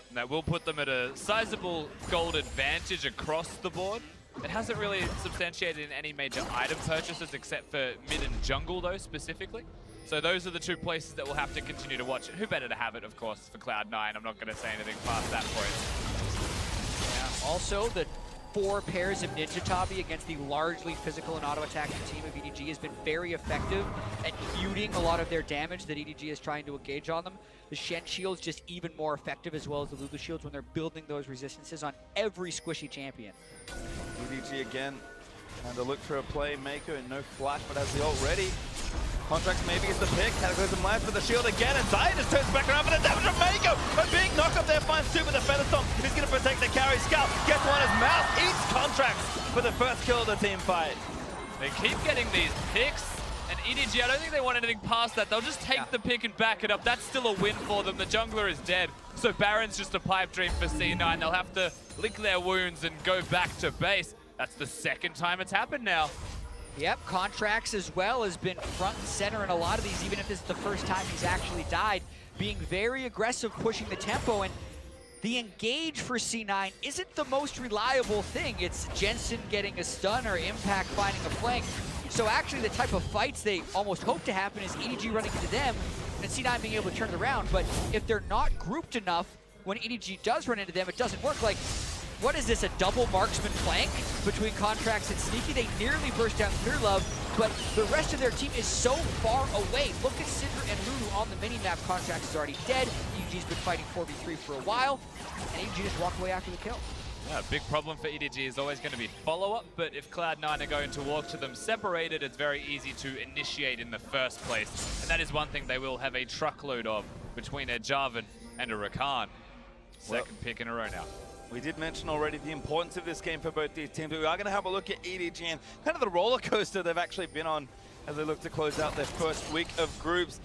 And that will put them at a sizable gold advantage across the board. It hasn't really substantiated in any major item purchases except for mid and jungle, though, specifically. So those are the 2 places that we'll have to continue to watch. Who better to have it, of course, for Cloud9. I'm not going to say anything past that point. Yeah, also, the 4 pairs of Ninja Tabi against the largely physical and auto-attacking team of EDG has been very effective at muting a lot of their damage that EDG is trying to engage on them. The Shen shield's just even more effective, as well as the Lulu shields when they're building those resistances on every squishy champion. EDG again, and to look for a play. Mako and no flash, but has the ult ready. Contracts maybe is the pick. Cataclysm lands for the shield again, and Xayah just turns back around for the damage from Mako. A big knock-up there, finds 2 with the Featherstop. He's going to protect the carry. Scout gets one as Mouse eats Contracts for the first kill of the team fight. They keep getting these picks, and EDG, I don't think they want anything past that. They'll just take the pick and back it up. That's still a win for them. The jungler is dead, so Baron's just a pipe dream for C9. They'll have to lick their wounds and go back to base. That's the second time it's happened now. Yep, Contracts as well has been front and center in a lot of these, even if this is the first time he's actually died, being very aggressive, pushing the tempo, and the engage for C9 isn't the most reliable thing. It's Jensen getting a stun or Impact finding a flank. So actually the type of fights they almost hope to happen is EDG running into them and C9 being able to turn it around. But if they're not grouped enough, when EDG does run into them, it doesn't work. Like, what is this, a double marksman flank between Contracts and Sneaky? They nearly burst down Clear Love, but the rest of their team is so far away. Look at Cinder and Lulu on the mini-map. Contracts is already dead. EDG's been fighting 4v3 for a while, and EDG just walked away after the kill. Yeah, a big problem for EDG is always going to be follow-up, but if Cloud9 are going to walk to them separated, it's very easy to initiate in the first place. And that is one thing they will have a truckload of between a Jarvan and a Rakan. Second pick in a row now. We did mention already the importance of this game for both these teams, but we are going to have a look at EDG and kind of the roller coaster they've actually been on as they look to close out their first week of groups.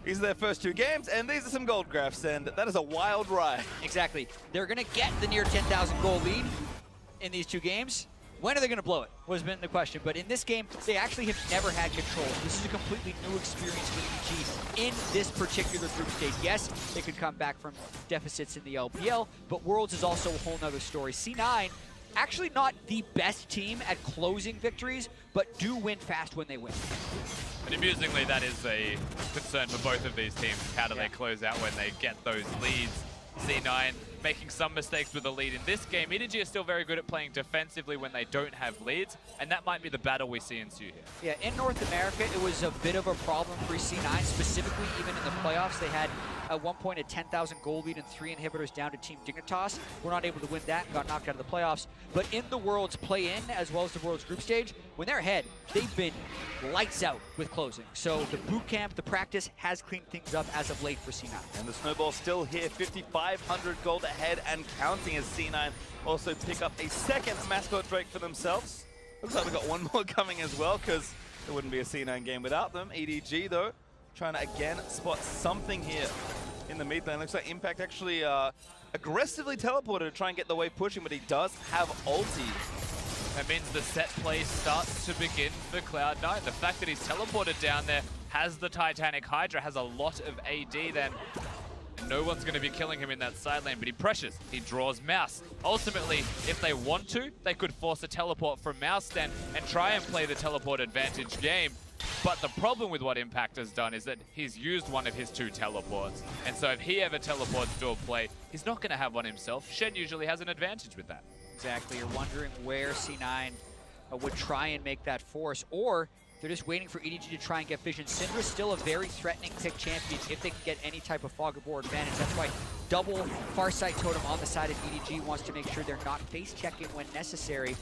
These are their first 2 games, and these are some gold graphs, and that is a wild ride. Exactly. They're going to get the near 10,000 goal lead in these 2 games. When are they going to blow it was been the question. But in this game, they actually have never had control. This is a completely new experience for EDG in this particular group stage. Yes, they could come back from deficits in the LPL, but Worlds is also a whole nother story. C9, actually not the best team at closing victories, but do win fast when they win. And amusingly, that is a concern for both of these teams. How do they close out when they get those leads? C9 making some mistakes with the lead in this game. EDG is still very good at playing defensively when they don't have leads, and that might be the battle we see ensue here. Yeah, in North America, it was a bit of a problem for C9, specifically even in the playoffs. They had at one point a 10,000 goal lead and 3 inhibitors down to Team Dignitas. We're not able to win that and got knocked out of the playoffs. But in the Worlds play-in, as well as the Worlds group stage, when they're ahead, they've been lights out with closing. So the boot camp, the practice has cleaned things up as of late for C9. And the snowball still here, 5,500 gold ahead and counting, as C9 also pick up a second mascot Drake for themselves. Looks like we got one more coming as well, because there wouldn't be a C9 game without them. EDG, though, trying to again spot something here in the mid lane. Looks like Impact actually aggressively teleported to try and get the wave pushing, but he does have ulti. That means the set play starts to begin for Cloud9. The fact that he's teleported down there, has the Titanic Hydra, has a lot of AD, then no one's going to be killing him in that side lane, but he pressures, he draws Mouse. Ultimately, if they want to, they could force a teleport from Mouse then and try and play the teleport advantage game. But the problem with what Impact has done is that he's used one of his 2 teleports. And so if he ever teleports to a play, he's not going to have one himself. Shen usually has an advantage with that. Exactly. You're wondering where C9 would try and make that force, or they're just waiting for EDG to try and get vision. Syndra's still a very threatening pick champion if they can get any type of fog of war advantage. That's why double Farsight Totem on the side of EDG wants to make sure they're not face checking when necessary.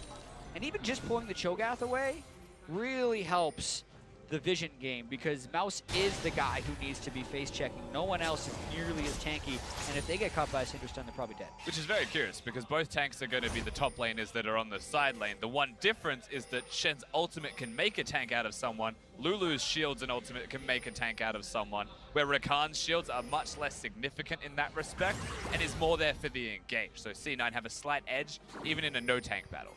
And even just pulling the Cho'Gath away really helps the vision game, because Mouse is the guy who needs to be face checking. No one else is nearly as tanky, and if they get caught by a Syndra stun, they're probably dead. Which is very curious, because both tanks are going to be the top laners that are on the side lane. The one difference is that Shen's ultimate can make a tank out of someone, Lulu's shields and ultimate can make a tank out of someone, where Rakan's shields are much less significant in that respect, and is more there for the engage. So C9 have a slight edge, even in a no-tank battle.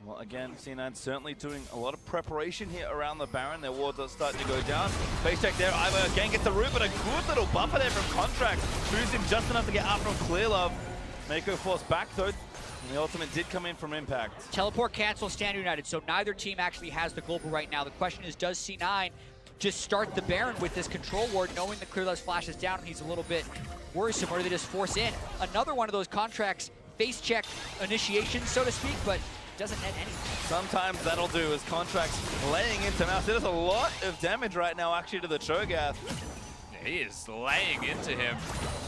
Well, again, C9 certainly doing a lot of preparation here around the Baron. Their wards are starting to go down. Face check there. Ivo again gets the root, but a good little buffer there from Contract. Moves him just enough to get out from Clear Love. Mako forced back, though. And the ultimate did come in from Impact. Teleport cancel, Stand United. So neither team actually has the global right now. The question is, does C9 just start the Baron with this control ward, knowing that Clear Love's flash is down and he's a little bit worrisome, or do they just force in another one of those Contracts face check initiations, so to speak, but doesn't net anything. Sometimes that'll do, as Contracts laying into Mouse. It does a lot of damage right now, actually, to the Cho'Gath. Yeah, he is laying into him.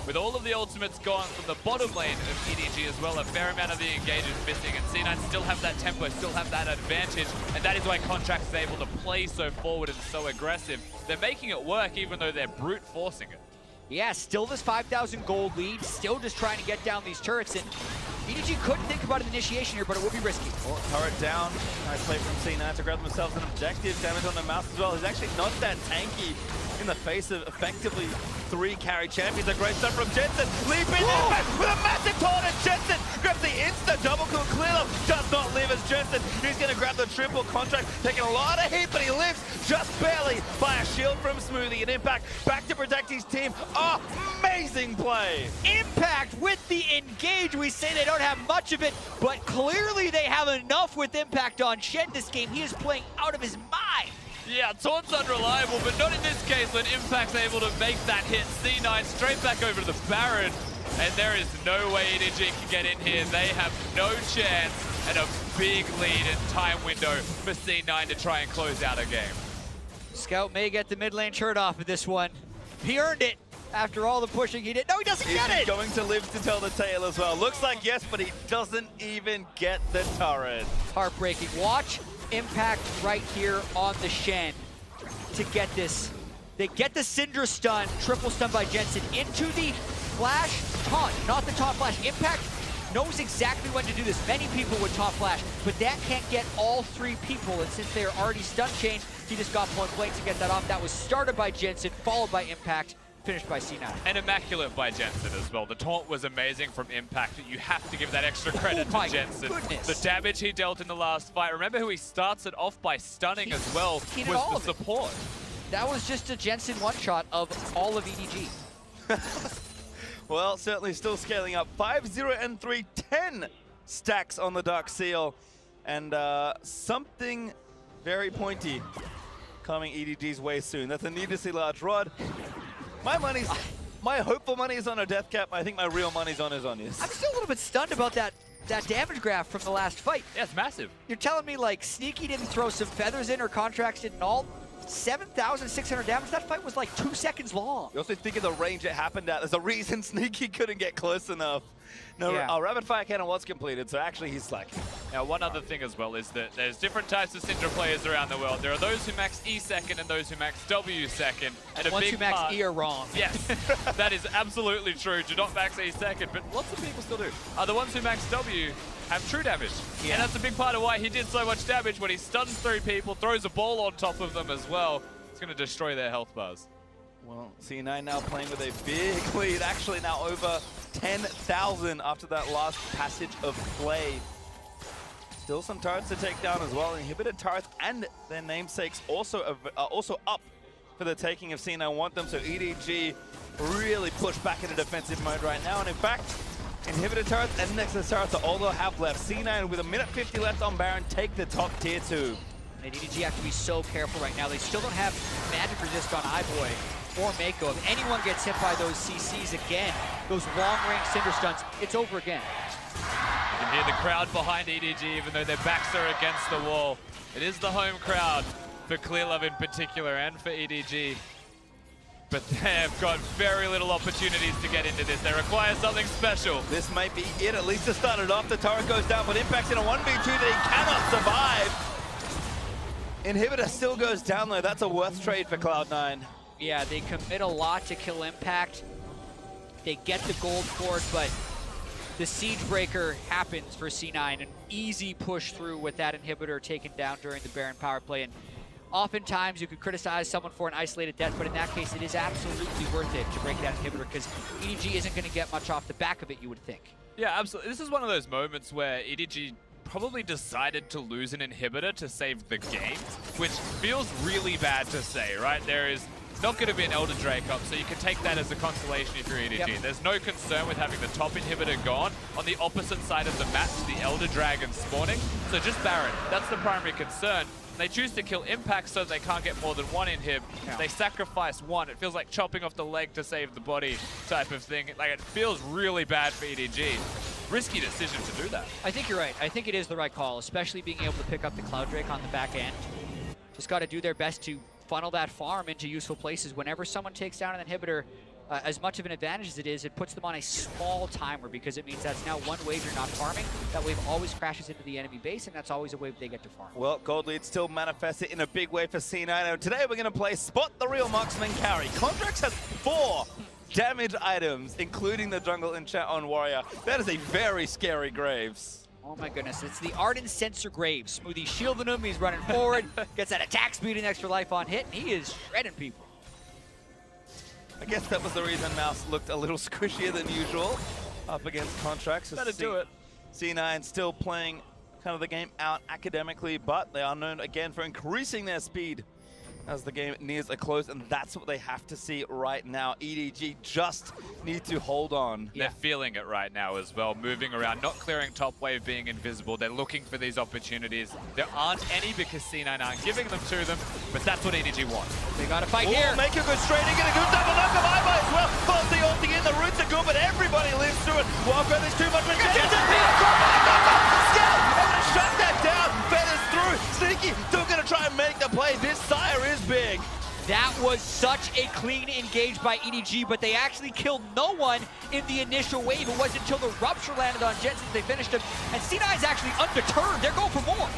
With all of the ultimates gone from the bottom lane of EDG as well, a fair amount of the engage is missing, and C9 still have that tempo, still have that advantage, and that is why Contracts is able to play so forward and so aggressive. They're making it work, even though they're brute forcing it. Yeah, still this 5,000 gold lead, still just trying to get down these turrets, and EDG couldn't think about an initiation here, but it would be risky. Oh, turret down. Nice play from C9 to grab themselves an objective. Damage on the Mouse as well. He's actually not that tanky in the face of effectively 3 carry champions. A great stuff from Jensen. Leap in with a massive taunt, and Jensen grabs the insta double kill. Clear Love does not live as Jensen Contract taking a lot of heat, but he lives just barely by a shield from Smoothie. And Impact back to protect his team. Amazing play. Impact with the engage. We say they don't have much of it, but clearly they have enough with Impact on Shen this game. He is playing out of his mind. Yeah, Taunt's unreliable, but not in this case when Impact's able to make that hit. C9 straight back over to the Baron, and there is no way EDG can get in here. They have no chance, and a big lead in time window for C9 to try and close out a game. Scout may get the mid lane shirt off of this one. He earned it after all the pushing he did. No, he doesn't get it! He's going to live to tell the tale as well. Looks like yes, but he doesn't even get the turret. Heartbreaking. Watch Impact right here on the Shen to get this. They get the Syndra stun, triple stun by Jensen into the flash taunt, not the taunt flash. Impact knows exactly when to do this. Many people would taunt flash, but that can't get all three people, and since they are already stun chained, he just got point blank to get that off. That was started by Jensen, followed by Impact, finished by C9. And immaculate by Jensen as well. The taunt was amazing from Impact. You have to give that extra credit to Jensen. Goodness. The damage he dealt in the last fight. Remember who he starts it off by stunning as well was the support. That was just a Jensen one-shot of all of EDG. Well, certainly still scaling up. 5-0 and 3-10 stacks on the Dark Seal. And something very pointy coming EDG's way soon. That's a needlessly large rod. My hopeful money is on a death cap. I think my real money's on Azonius. I'm still a little bit stunned about that damage graph from the last fight. Yeah, it's massive. You're telling me like Sneaky didn't throw some feathers in or Contracts didn't all? 7,600 damage. That fight was like 2 seconds long. You also think of the range it happened at. There's a reason Sneaky couldn't get close enough. No, yeah. Rapid Fire Cannon was completed, so actually he's slacking. Now, one other thing as well is that there's different types of Syndra players around the world. There are those who max E second and those who max W second. And ones who max E are wrong. Yes, that is absolutely true. Do not max E second, but lots of people still do. The ones who max W have true damage. Yeah. And that's a big part of why he did so much damage when he stuns 3 people, throws a ball on top of them as well. It's going to destroy their health bars. Well, C9 now playing with a big lead, actually now over 10,000 after that last passage of play. Still some turrets to take down as well. Inhibited turrets and their namesakes also up for the taking of C9 want them, so EDG really push back into defensive mode right now. And in fact, Inhibited turrets and Nexus turrets are all they'll have left. C9 with 1:50 left on Baron take the top tier 2. And EDG have to be so careful right now. They still don't have magic resist on iBoy or Mako. If anyone gets hit by those CCs again, those long-range Cinder stuns, it's over again. You can hear the crowd behind EDG, even though their backs are against the wall. It is the home crowd for Clearlove in particular and for EDG. But they've got very little opportunities to get into this. They require something special. This might be it, at least to start it off. The turret goes down, but Impact's in a 1v2 that he cannot survive. Inhibitor still goes down though. That's a worth trade for Cloud9. Yeah, they commit a lot to kill Impact. They get the gold for it, but the Siege Breaker happens for C9. An easy push through with that Inhibitor taken down during the Baron power play. And oftentimes you could criticize someone for an isolated death, but in that case it is absolutely worth it to break that Inhibitor because EDG isn't going to get much off the back of it, you would think. Yeah, absolutely. This is one of those moments where EDG probably decided to lose an Inhibitor to save the game, which feels really bad to say, right? There is not going to be an Elder Drake up, so you can take that as a consolation if you're EDG. Yep. There's no concern with having the top Inhibitor gone. On the opposite side of the map, the Elder Dragon spawning, so just Baron. That's the primary concern. They choose to kill Impact so they can't get more than one inhib. Yeah. They sacrifice one. It feels like chopping off the leg to save the body type of thing. Like, it feels really bad for EDG. Risky decision to do that. I think you're right. I think it is the right call, especially being able to pick up the Cloud Drake on the back end. Just got to do their best to funnel that farm into useful places. Whenever someone takes down an Inhibitor, as much of an advantage as it is, it puts them on a small timer because it means that's now one wave you're not farming. That wave always crashes into the enemy base, and that's always a wave they get to farm. Well, Gold Lead still manifested in a big way for C9. And today we're going to play Spot the Real Marksman Carry. Contracts has 4 damage items, including the jungle enchant on Warrior. That is a very scary Graves. Oh my goodness, it's the Ardent Sensor Graves. Smoothie shielding him, he's running forward, gets that attack speed and extra life on hit, and he is shredding people. I guess that was the reason Mouse looked a little squishier than usual up against Contracts. Better do it. C9 still playing kind of the game out academically, but they are known again for increasing their speed as the game nears a close, and that's what they have to see right now. EDG just need to hold on. They're feeling it right now as well, moving around, not clearing top wave, being invisible. They're looking for these opportunities. There aren't any because C9 aren't giving them to them, but that's what EDG want. They got to fight here. Make a good straight in, get a good double knock of Ibai as well. Follows the ulti in, the roots are good, but everybody lives through it. Walker, there's too much shut that down, feathers through. Sneaky still gonna try and make the play. This Sire is big. That was such a clean engage by EDG, but they actually killed no one in the initial wave. It wasn't until the Rupture landed on Jensen they finished him, and C9 is actually undeterred. They're going for more.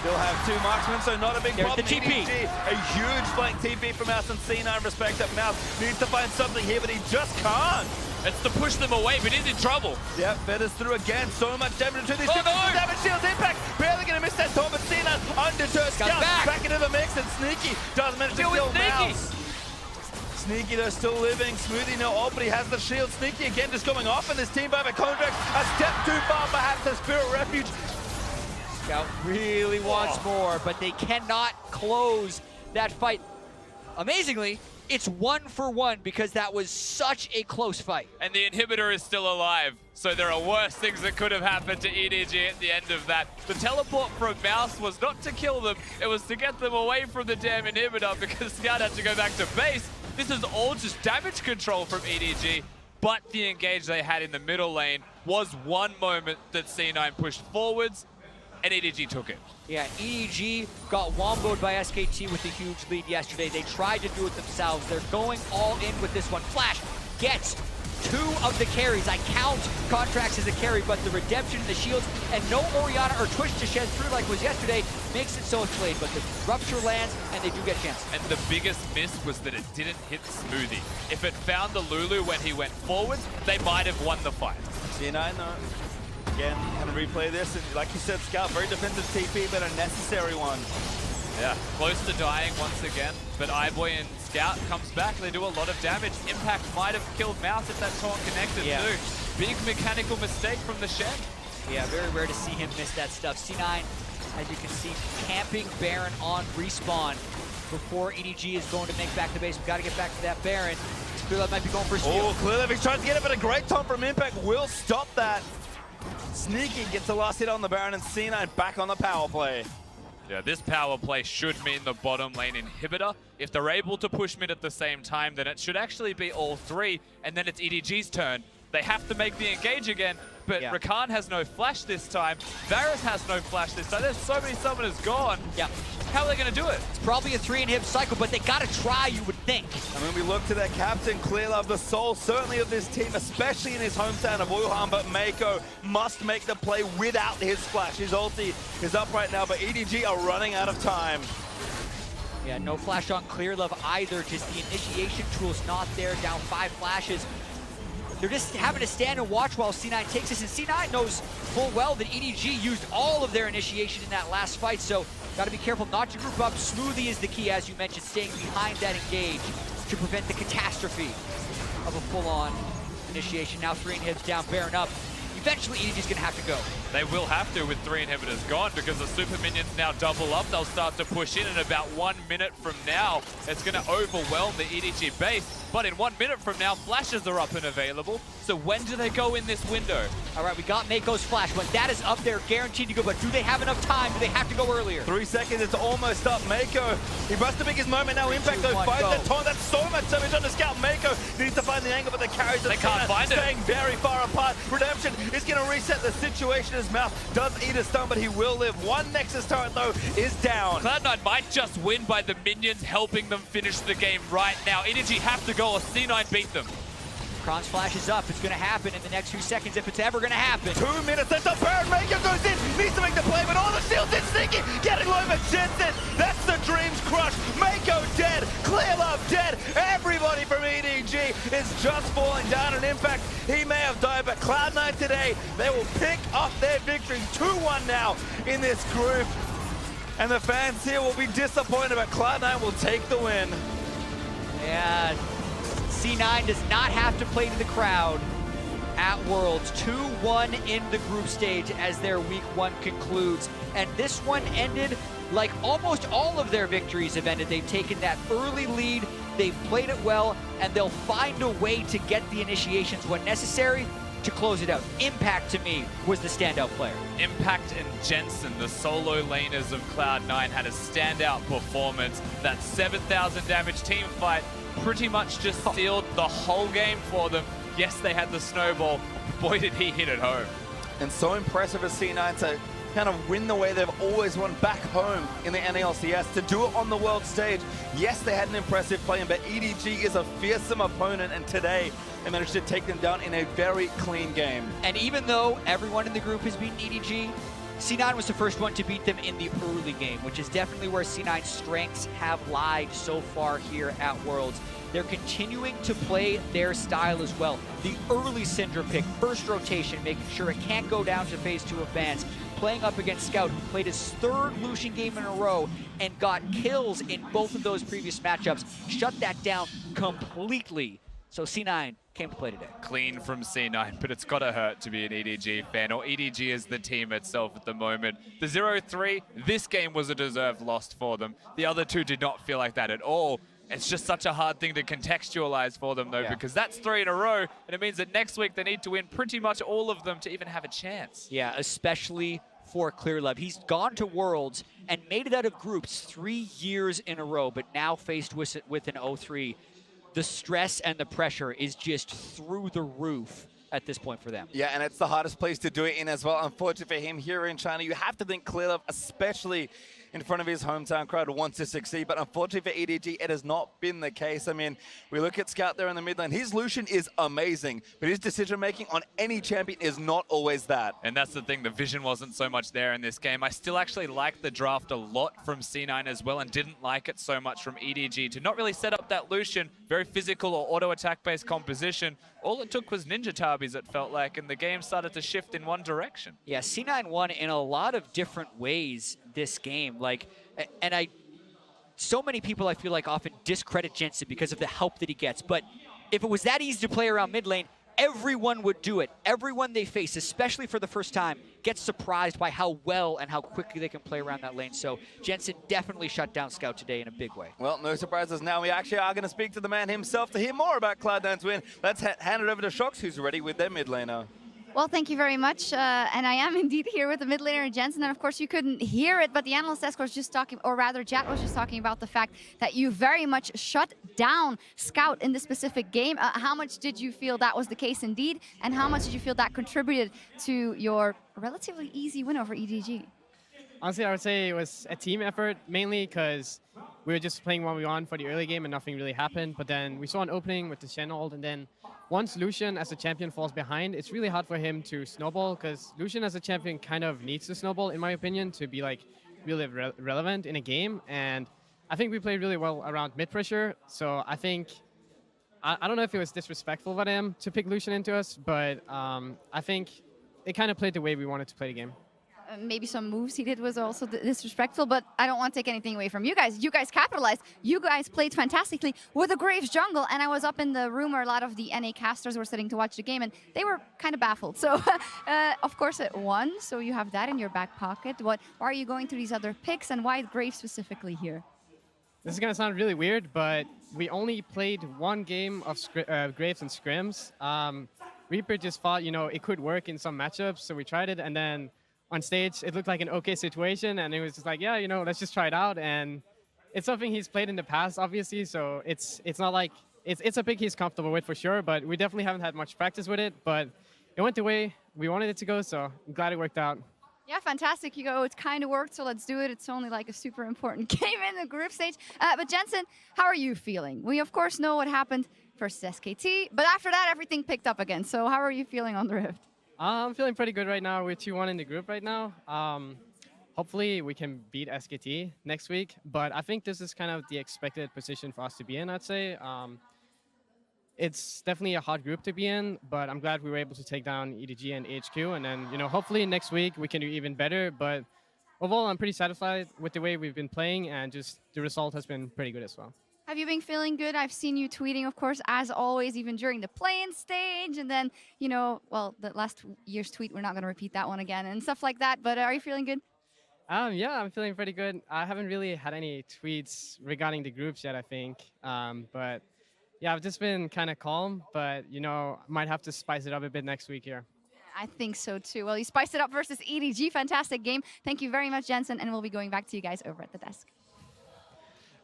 Still have 2 marksmen, so not a big There's problem. the TP. EDG, a huge flank TP from Mouse, and C9 respect that Mouse needs to find something here, but he just can't. It's to push them away, but he's in trouble. Yep, feathers through again. So much damage to these Oh, two. no. Damage shields impact. Barely gonna miss that top, but C9 undeterred. Scout back into the mix, and Sneaky does manage to kill Mouse. Sneaky though still living. Smoothie no ult, but he has the shield. Sneaky again just going off in this team by the contract. A step too far, perhaps the Spirit Refuge. Scout really wants more, but they cannot close that fight. Amazingly, it's 1-for-1 because that was such a close fight. And the inhibitor is still alive, so there are worse things that could have happened to EDG at the end of that. The teleport from Mouse was not to kill them, it was to get them away from the damn inhibitor because Scout had to go back to base. This is all just damage control from EDG, but the engage they had in the middle lane was one moment that C9 pushed forwards, and EDG took it. Yeah, EDG got womboed by SKT with a huge lead yesterday. They tried to do it themselves. They're going all in with this one. Flash gets 2 of the carries. I count Contracts as a carry, but the redemption, the shields, and no Orianna or Twitch to shed through like was yesterday makes it so it's played. But the Rupture lands, and they do get a chance. And the biggest miss was that it didn't hit Smoothie. If it found the Lulu when he went forwards, they might have won the fight. C9 though. Again, gonna replay this, and like you said, Scout, very defensive TP, but a necessary one. Yeah, close to dying once again, but Iboy and Scout comes back, they do a lot of damage. Impact might have killed Mouse if that taunt connected too. Big mechanical mistake from the Shen. Yeah, very rare to see him miss that stuff. C9, as you can see, camping Baron on respawn before EDG is going to make back the base. We've got to get back to that Baron. Clearly might be going for a steal. Oh, clearly he's trying to get it, but a great taunt from Impact will stop that. Sneaky gets the last hit on the Baron, and C9 back on the power play. Yeah, this power play should mean the bottom lane inhibitor. If they're able to push mid at the same time, then it should actually be all 3, and then it's EDG's turn. They have to make the engage again, but Rakan has no flash this time. Varus has no flash this time. There's so many summoners gone. Yeah. How are they going to do it? It's probably a 3-inhib cycle, but they got to try, you would think. And when we look to their captain, Clearlove, the soul certainly of this team, especially in his hometown of Wuhan, but Mako must make the play without his flash. His ulti is up right now, but EDG are running out of time. Yeah, no flash on Clearlove either, just the initiation tool's not there, down 5 flashes. They're just having to stand and watch while C9 takes this, and C9 knows full well that EDG used all of their initiation in that last fight, so got to be careful not to group up. Smoothie is the key, as you mentioned, staying behind that engage to prevent the catastrophe of a full-on initiation. Now 3 inhibs down, Baron up. Eventually, EDG's going to have to go. They will have to with 3 inhibitors gone because the super minions now double up. They'll start to push in about 1 minute from now. It's going to overwhelm the EDG base. But in 1 minute from now, flashes are up and available. So when do they go in this window? All right, we got Mako's flash, but that is up there, guaranteed to go. But do they have enough time? Do they have to go earlier? 3 seconds, it's almost up. Mako, he must have biggest moment now. Impact though, finds that taunt. That's so much damage on the Scout. Mako needs to find the angle, but the carries they can't find it. Staying very far apart. Redemption is going to reset the situation. His mouth does eat a stun, but he will live. 1 Nexus turret though is down. Cloud9 might just win by the minions helping them finish the game right now. EDG have to go or C9 beat them. Kron's flash is up. It's going to happen in the next few seconds if it's ever going to happen. 2 minutes, that's a Baron. Mako goes in, needs to make the play, but all the shields in. Sneaky getting low for Jensen. That's the dreams crushed. Mako dead, Clearlove dead. Everybody from EDG is just falling down. An Impact, he may have died, but Cloud9 today, they will pick up their victory. 2-1 now in this group. And the fans here will be disappointed, but Cloud9 will take the win. Yeah, C9 does not have to play to the crowd. at Worlds. 2-1 in the group stage as their week 1 concludes. And this one ended like almost all of their victories have ended. They've taken that early lead, they've played it well, and they'll find a way to get the initiations when necessary to close it out. Impact, to me, was the standout player. Impact and Jensen, the solo laners of Cloud9, had a standout performance. That 7,000 damage team fight pretty much just sealed the whole game for them. Yes, they had the snowball. Boy, did he hit it home. And so impressive as C9 to kind of win the way they've always won back home in the NALCS, to do it on the world stage. Yes, they had an impressive play, but EDG is a fearsome opponent, and today they managed to take them down in a very clean game. And even though everyone in the group has beaten EDG, C9 was the first one to beat them in the early game, which is definitely where C9's strengths have lied so far here at Worlds. They're continuing to play their style as well. The early Syndra pick, first rotation, making sure it can't go down to phase 2 of bans. Playing up against Scout, who played his 3rd Lucian game in a row and got kills in both of those previous matchups. Shut that down completely. So C9 came to play today. Clean from C9, but it's gotta hurt to be an EDG fan, or EDG is the team itself at the moment. The 0-3, this game was a deserved loss for them. The other two did not feel like that at all. It's just such a hard thing to contextualize for them, though, because that's 3 in a row, and it means that next week they need to win pretty much all of them to even have a chance. Yeah, especially for ClearLove. He's gone to Worlds and made it out of groups 3 years in a row, but now faced with an 0-3. The stress and the pressure is just through the roof at this point for them. Yeah, and it's the hardest place to do it in as well. Unfortunately for him here in China, you have to think ClearLove, especially in front of his hometown crowd, wants to succeed. But unfortunately for EDG, it has not been the case. I mean, we look at Scout there in the mid lane. His Lucian is amazing, but his decision-making on any champion is not always that. And that's the thing, the vision wasn't so much there in this game. I still actually like the draft a lot from C9 as well, and didn't like it so much from EDG to not really set up that Lucian, very physical or auto-attack-based composition. All it took was Ninja Tabis, it felt like, and the game started to shift in one direction. Yeah, C9 won in a lot of different ways this game. So many people, I feel like, often discredit Jensen because of the help that he gets. But if it was that easy to play around mid lane, everyone would do it. Everyone they face, especially for the first time, gets surprised by how well and how quickly they can play around that lane. So Jensen definitely shut down Scout today in a big way. Well, no surprises now. We actually are going to speak to the man himself to hear more about Cloud9's win. Let's hand it over to Shox, who's ready with their mid laner. Well, thank you very much. And I am indeed here with the mid laner Jensen. And of course, you couldn't hear it, but the analyst desk was just talking, or rather, Jat was just talking about the fact that you very much shut down Scout in this specific game. How much did you feel that was the case indeed? And how much did you feel that contributed to your relatively easy win over EDG? Honestly, I would say it was a team effort, mainly because we were just playing 1v1 for the early game and nothing really happened. But then we saw an opening with the Shen ult, and then once Lucian as a champion falls behind, it's really hard for him to snowball, because Lucian as a champion kind of needs to snowball, in my opinion, to be like really relevant in a game. And I think we played really well around mid pressure. So I think, I don't know if it was disrespectful of him to pick Lucian into us, but I think it kind of played the way we wanted to play the game. Maybe some moves he did was also disrespectful, but I don't want to take anything away from you guys. You guys capitalized. You guys played fantastically with a Graves jungle, and I was up in the room where a lot of the NA casters were sitting to watch the game, and they were kind of baffled. So, of course, it won, so you have that in your back pocket. Why are you going through these other picks, and why Graves specifically here? This is going to sound really weird, but we only played one game of Graves and scrims. Reaper just thought, it could work in some matchups, so we tried it, and then on stage, it looked like an okay situation, and it was just like, yeah, let's just try it out. And it's something he's played in the past, obviously, so it's not like, it's a pick he's comfortable with for sure, but we definitely haven't had much practice with it, but it went the way we wanted it to go, so I'm glad it worked out. Yeah, fantastic. It kind of worked, so let's do it. It's only like a super important game in the group stage. But Jensen, how are you feeling? We, of course, know what happened versus SKT, but after that, everything picked up again. So how are you feeling on the Rift? I'm feeling pretty good right now. We're 2-1 in the group right now. Hopefully we can beat SKT next week, but I think this is kind of the expected position for us to be in, I'd say. It's definitely a hard group to be in, but I'm glad we were able to take down EDG and HQ, and then, hopefully next week we can do even better. But overall, I'm pretty satisfied with the way we've been playing, and just the result has been pretty good as well. Have you been feeling good? I've seen you tweeting, of course, as always, even during the play-in stage. And then, you know, well, the last year's tweet, we're not going to repeat that one again and stuff like that. But are you feeling good? Yeah, I'm feeling pretty good. I haven't really had any tweets regarding the groups yet, I think. But yeah, I've just been kind of calm, but you know, might have to spice it up a bit next week here. I think so too. Well, you spiced it up versus EDG. Fantastic game. Thank you very much, Jensen. And we'll be going back to you guys over at the desk.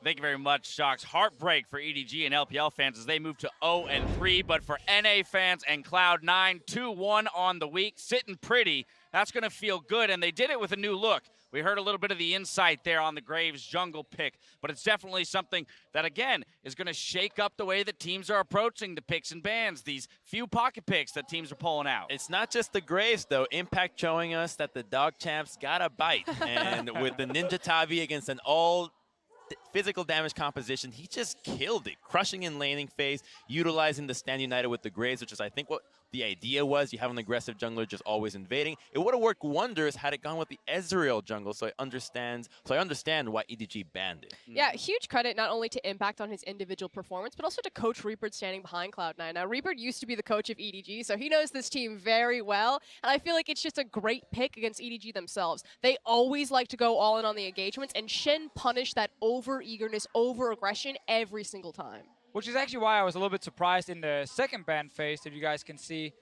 Thank you very much, Shocks. Heartbreak for EDG and LPL fans as they move to 0-3, but for NA fans and Cloud9, 2-1 on the week, sitting pretty. That's going to feel good, and they did it with a new look. We heard a little bit of the insight there on the Graves jungle pick, but it's definitely something that, again, is going to shake up the way that teams are approaching the picks and bans, these few pocket picks that teams are pulling out. It's not just the Graves, though. Impact showing us that the Dog Champs got a bite, and with the Ninja Tavi against an all physical damage composition, he just killed it, crushing in laning phase, utilizing the Stand United with the Graves, which is, I think, what the idea was. You have an aggressive jungler just always invading. It would have worked wonders had it gone with the Ezreal jungle, so I understand why EDG banned it. Yeah, huge credit not only to Impact on his individual performance, but also to Coach Reaper standing behind Cloud9. Now, Reaper used to be the coach of EDG, so he knows this team very well, and I feel like it's just a great pick against EDG themselves. They always like to go all in on the engagements, and Shen punished that over-eagerness, over-aggression every single time. Which is actually why I was a little bit surprised in the second ban phase that you guys can see.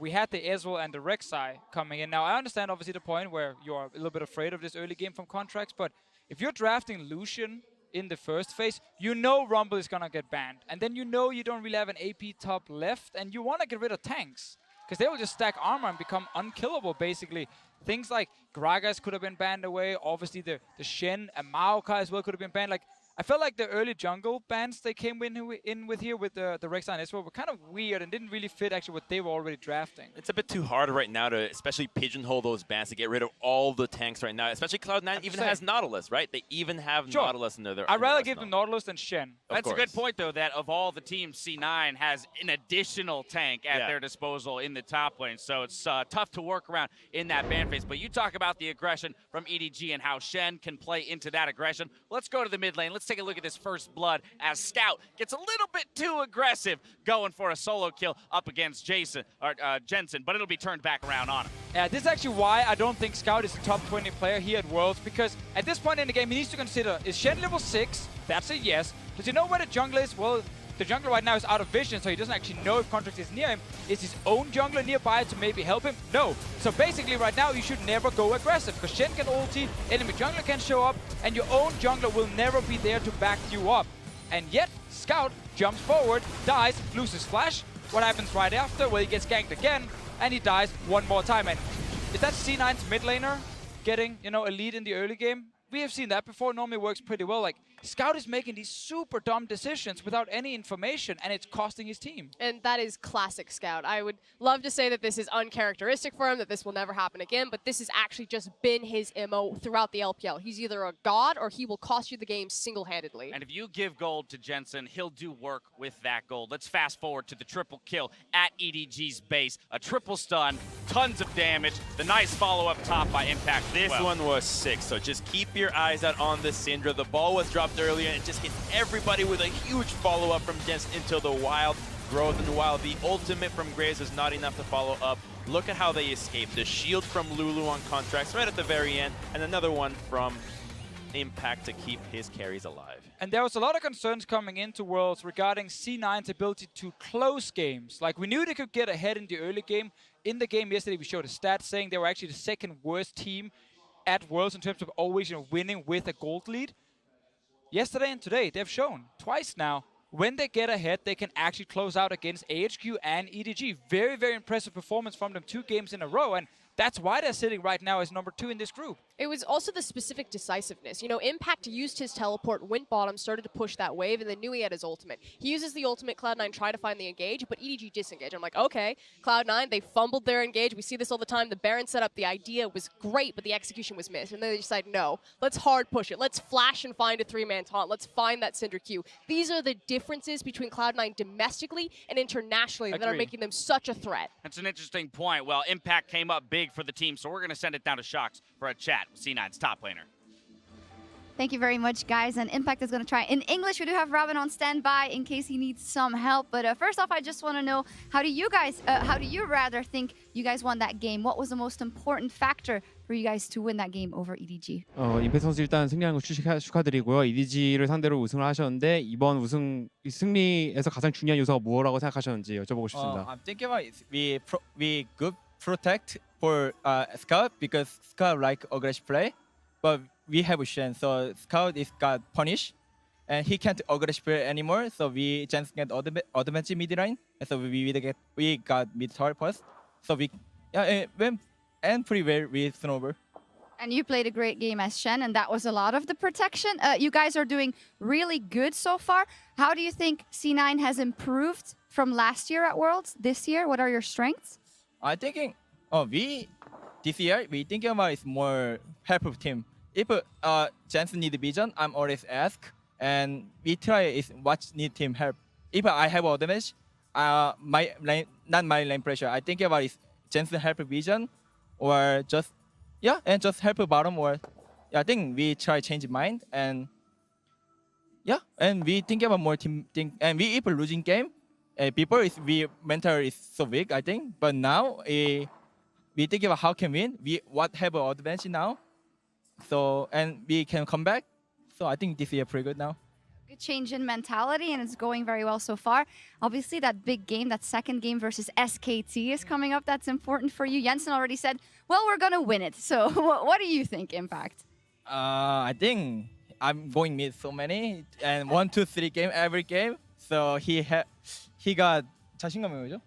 We had the Ezreal and the Rek'Sai coming in. Now, I understand obviously the point where you're a little bit afraid of this early game from contracts, but if you're drafting Lucian in the first phase, you know Rumble is going to get banned. And then you know you don't really have an AP top left, and you want to get rid of tanks, because they will just stack armor and become unkillable, basically. Things like Gragas could have been banned away. Obviously, the Shen and Maokai as well could have been banned. Like, I felt like the early jungle bans they came in with here with the Rek'Sai and Ezreal were kind of weird and didn't really fit actually what they were already drafting. It's a bit too hard right now to especially pigeonhole those bans to get rid of all the tanks right now. Especially Cloud9 even has Nautilus, right? They even have Nautilus in their I'd rather give them Nautilus than Shen. That's a good point, though, that of all the teams, C9 has an additional tank at their disposal in the top lane. So it's tough to work around in that ban phase. But you talk about the aggression from EDG and how Shen can play into that aggression. Let's go to the mid lane. Let's take a look at this first blood as Scout gets a little bit too aggressive going for a solo kill up against Jensen, but it'll be turned back around on him. Yeah, this is actually why I don't think Scout is a top 20 player here at Worlds, because at this point in the game he needs to consider, is Shen level 6? That's a yes. Does he know where the jungle is? Well, the jungler right now is out of vision, so he doesn't actually know if Contract is near him. Is his own jungler nearby to maybe help him? No. So basically right now you should never go aggressive, because Shen can ulti, enemy jungler can show up, and your own jungler will never be there to back you up. And yet, Scout jumps forward, dies, loses flash. What happens right after? Well, he gets ganked again, and he dies one more time. And is that C9's mid laner getting, you know, a lead in the early game? We have seen that before. Normally works pretty well. Like, Scout is making these super dumb decisions without any information, and it's costing his team. And that is classic Scout. I would love to say that this is uncharacteristic for him, that this will never happen again, but this has actually just been his MO throughout the LPL. He's either a god or he will cost you the game single-handedly. And if you give gold to Jensen, he'll do work with that gold. Let's fast forward to the triple kill at EDG's base. A triple stun, tons of damage, the nice follow-up top by Impact. This one was sick, so just keep your eyes out on the Syndra. The ball was dropped earlier and it just hit everybody with a huge follow-up from Jensen into the wild growth. And while the ultimate from Graves is not enough to follow up, look at how they escaped. The shield from Lulu on contracts right at the very end, and another one from Impact to keep his carries alive. And there was a lot of concerns coming into Worlds regarding C9's ability to close games. Like, we knew they could get ahead in the early game. In the game yesterday, we showed a stat saying they were actually the second worst team at Worlds in terms of always, you know, winning with a gold lead. Yesterday and today, they've shown twice now, when they get ahead, they can actually close out against AHQ and EDG. Very, very impressive performance from them 2 games in a row, and that's why they're sitting right now as number 2 in this group. It was also the specific decisiveness. You know, Impact used his teleport, went bottom, started to push that wave, and then knew he had his ultimate. He uses the ultimate, Cloud9 try to find the engage, but EDG disengage. I'm like, okay, Cloud9, they fumbled their engage. We see this all the time. The Baron setup, the idea was great, but the execution was missed. And then they decide, no, let's hard push it. Let's flash and find a 3-man taunt. Let's find that Syndra Q. These are the differences between Cloud9 domestically and internationally that are making them such a threat. That's an interesting point. Well, Impact came up big for the team, so we're going to send it down to Shocks for a chat with C9's top laner. Thank you very much, guys. And Impact is going to try. In English, we do have Robin on standby in case he needs some help. But first off, I just want to know, how do you rather think you guys won that game? What was the most important factor for you guys to win that game over EDG? 임팩트 선수 일단 승리한 거 축하드리고요. EDG를 상대로 우승을 하셨는데 이번 승리에서 가장 중요한 요소가 뭐라고 생각하셨는지 여쭤보고 싶습니다. I'm thinking about we good protect for Scout because Scout like aggressive play, but we have Shen, so Scout got punished, and he can't aggressive play anymore. So we just get advantage mid line, and so we got mid tower first. So we went and pretty well with Snowball. And you played a great game as Shen, and that was a lot of the protection. You guys are doing really good so far. How do you think C9 has improved from last year at Worlds this year? What are your strengths? I'm thinking, this year we thinking about is more helpful team. If Jensen need vision, I'm always ask, and we try is what need team help. If I have a damage, not my lane pressure. I think about is Jensen help vision, or just help bottom, or I think we try change mind, and and we think about more team thing, and we if losing game, before we mental is so weak, I think, but now we think about how can win. We have an advantage now, so and we can come back. So I think this year pretty good now. Good change in mentality, and it's going very well so far. Obviously, that big game, that second game versus SKT is coming up. That's important for you. Jensen already said, well, we're going to win it. So what do you think, Impact? I think I'm going mid so many, and 1, 2, 3 game every game. So he got 자신감이 뭐죠?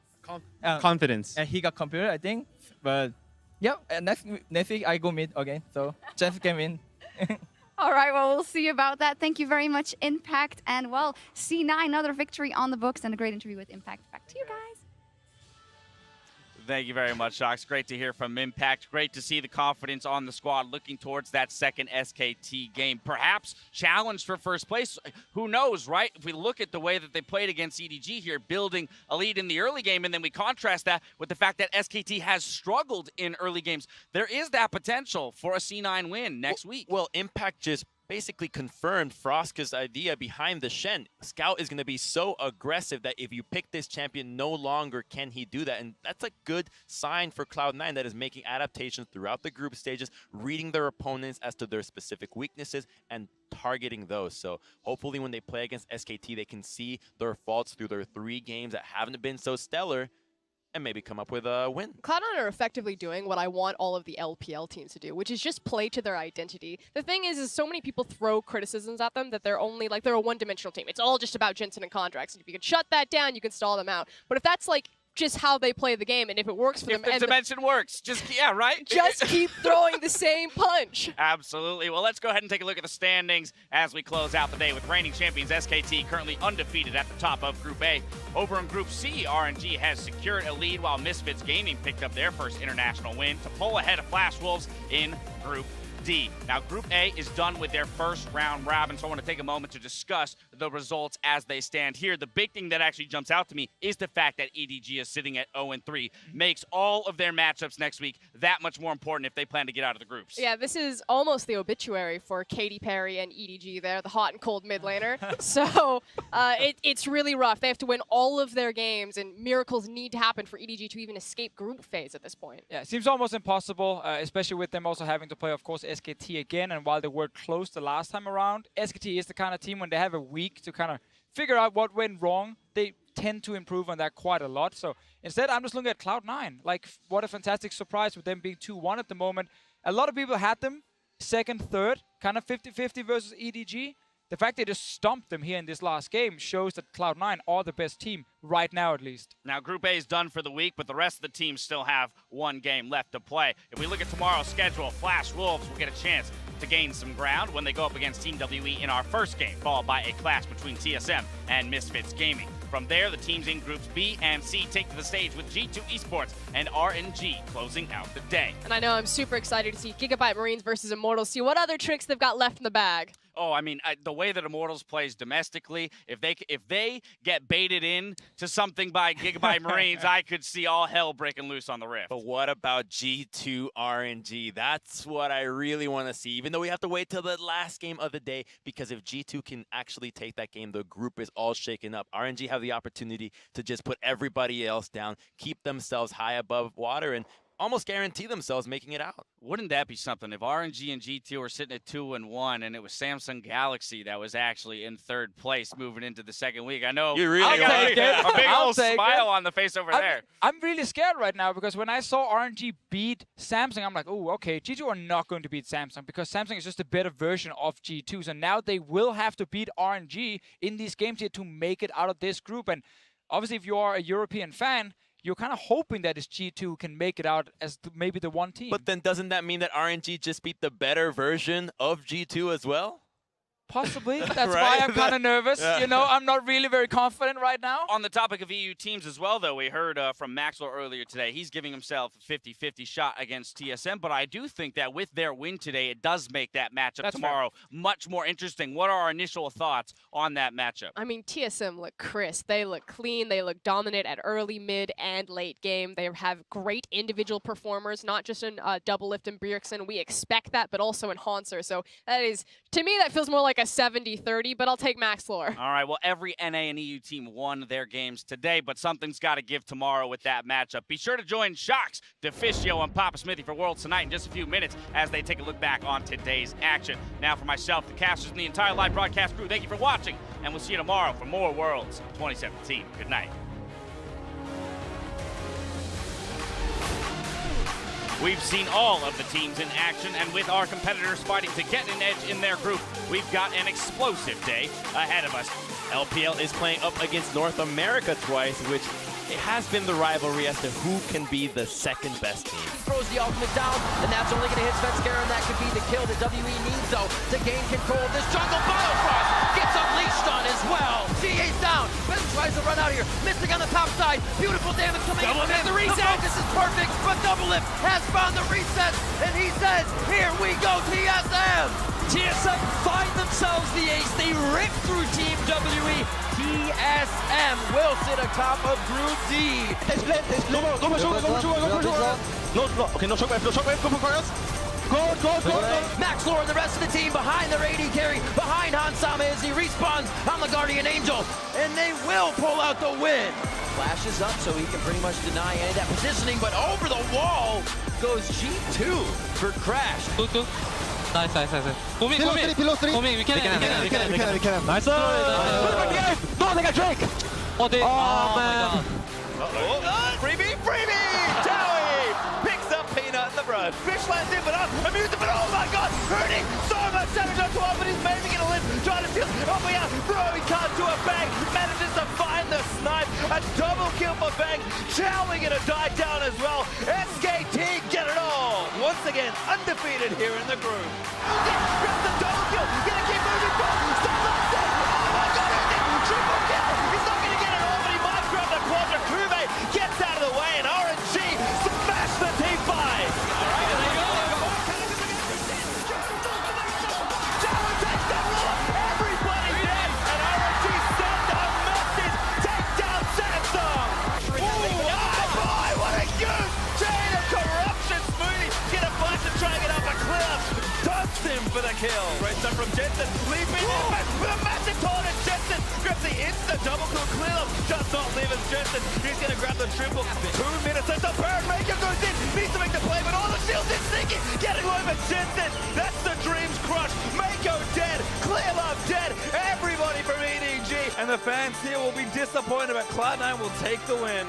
Confidence. And he got computer, I think. But yeah, and next week I go mid again. So Jensen can win. All right, well, we'll see about that. Thank you very much, Impact. And, well, C9, another victory on the books and a great interview with Impact. Back to you guys. Thank you very much, Shox. Great to hear from Impact. Great to see the confidence on the squad looking towards that second SKT game. Perhaps challenged for first place. Who knows, right? If we look at the way that they played against EDG here, building a lead in the early game, and then we contrast that with the fact that SKT has struggled in early games, there is that potential for a C9 win next week. Well, Impact just basically confirmed Froska's idea behind the Shen. Scout is going to be so aggressive that if you pick this champion, no longer can he do that. And that's a good sign for Cloud9 that is making adaptations throughout the group stages, reading their opponents as to their specific weaknesses and targeting those. So hopefully when they play against SKT, they can see their faults through their 3 games that haven't been so stellar and maybe come up with a win. Cloud9 are effectively doing what I want all of the LPL teams to do, which is just play to their identity. The thing is so many people throw criticisms at them that they're only, like, they're a one-dimensional team. It's all just about Jensen and contracts. And if you can shut that down, you can stall them out. But if that's, like, just how they play the game, and if it works for them... If the dimension works, right? Just keep throwing the same punch. Absolutely. Well, let's go ahead and take a look at the standings as we close out the day with reigning champions SKT currently undefeated at the top of Group A. Over in Group C, RNG has secured a lead while Misfits Gaming picked up their first international win to pull ahead of Flash Wolves in Group D. Now, Group A is done with their first round robin, so I want to take a moment to discuss the results as they stand here. The big thing that actually jumps out to me is the fact that EDG is sitting at 0-3. Makes all of their matchups next week that much more important if they plan to get out of the groups. Yeah, this is almost the obituary for Katy Perry and EDG there, the hot and cold mid laner. So it's really rough. They have to win all of their games, and miracles need to happen for EDG to even escape group phase at this point. Yeah, it seems almost impossible, especially with them also having to play, of course, SKT again. And while they were close the last time around, SKT is the kind of team when they have a week to kind of figure out what went wrong, they tend to improve on that quite a lot. So instead, I'm just looking at Cloud9. Like, what a fantastic surprise with them being 2-1 at the moment. A lot of people had them second, third, kind of 50-50 versus EDG. The fact they just stomped them here in this last game shows that Cloud9 are the best team right now, at least. Now, Group A is done for the week, but the rest of the teams still have one game left to play. If we look at tomorrow's schedule, Flash Wolves will get a chance to gain some ground when they go up against Team WE in our first game, followed by a clash between TSM and Misfits Gaming. From there, the teams in Groups B and C take to the stage with G2 Esports and RNG closing out the day. And I know I'm super excited to see Gigabyte Marines versus Immortals, see what other tricks they've got left in the bag. Oh, I mean, the way that Immortals plays domestically, if they get baited in to something by Gigabyte Marines, I could see all hell breaking loose on the Rift. But what about G2 RNG? That's what I really want to see, even though we have to wait till the last game of the day, because if G2 can actually take that game, the group is all shaken up. RNG have the opportunity to just put everybody else down, keep themselves high above water, and almost guarantee themselves making it out. Wouldn't that be something if RNG and G2 were sitting at 2-1 and it was Samsung Galaxy that was actually in third place moving into the second week? I know you really got take it. a big I'll old take smile it. on the face over there. I'm really scared right now because when I saw RNG beat Samsung, I'm like, oh, okay, G2 are not going to beat Samsung because Samsung is just a better version of G2. So now they will have to beat RNG in these games here to make it out of this group. And obviously, if you are a European fan, you're kind of hoping that this G2 can make it out as maybe the one team. But then doesn't that mean that RNG just beat the better version of G2 as well? Possibly. That's Right? why I'm kind of nervous. Yeah. You know, I'm not really very confident right now. On the topic of EU teams as well, though, we heard from Maxwell earlier today. He's giving himself a 50-50 shot against TSM, but I do think that with their win today, it does make that matchup tomorrow much more interesting. What are our initial thoughts on that matchup? I mean, TSM look crisp. They look clean. They look dominant at early, mid, and late game. They have great individual performers, not just in Doublelift and Bjergsen. We expect that, but also in Hanser. So that is, to me, that feels more like a 70-30, but I'll take Max Floor. All right, well, every NA and EU team won their games today, but something's got to give tomorrow with that matchup. Be sure to join Shocks, DeFicio, and Papa Smithy for Worlds tonight in just a few minutes as they take a look back on today's action. Now for myself, the casters, and the entire live broadcast crew, thank you for watching, and we'll see you tomorrow for more Worlds 2017. Good night. We've seen all of the teams in action, and with our competitors fighting to get an edge in their group, we've got an explosive day ahead of us. LPL is playing up against North America twice, which it has been the rivalry as to who can be the second best team. Throws the ultimate down, and that's only going to hit Svenskeren, and that could be the kill that WE needs, though, to gain control of this jungle. Biofrost gets unleashed on as well. G8's down. Ben tries to run out here, missing on the top side. Beautiful damage coming in. Doublelift, the reset. The focus is perfect, but Doublelift has found the reset, and he says, here we go, TSM. TSM find themselves the ace. They rip through Team WE. TSM will sit atop of Group D. Max Lore and the rest of the team behind their AD carry, behind Hansama as he respawns on the Guardian Angel, and they will pull out the win. Flashes up so he can pretty much deny any of that positioning, but over the wall goes G2 for Crash. Nice. Booming. We can. Nice. No, they got Drake. Oh, man. Freebie! Towie picks up Peanut in the brush. Fish lands in, but amusing, but oh my god, hurting so much damage on 12, but he's maybe gonna live, trying to steal, helping out, he can't do a bang, manages to find the snipe, a double kill for Bang, Chowing gonna die down as well. SKT get it all, once again, undefeated here in the group. Grabs the double kill, gonna keep moving forward, still not dead, oh my god, triple kill, he's not gonna get it all, but he might grab the quadra. Kume gets out of the way, and RNG smash the team fight. All right, there you go. Everybody dead, and RNG send a message. Take down Samsung. Oh boy, what a good chain of corruption. Smoothie get a flash and try and get up a cliff. Dumps him for the kill. Great stuff from Jensen. Leaping in with a massive taunt, and Jensen grabs the instant double kill. Clear does not leave as Jensen. He's going to grab the triple. 2 minutes as the burn maker goes in. Needs to make the play, but all the shields is sinking. Getting away with Jensen. That's the dreams crushed. Mako dead. Clear Love dead. Everybody from EDG. And the fans here will be disappointed, but Cloud9 will take the win.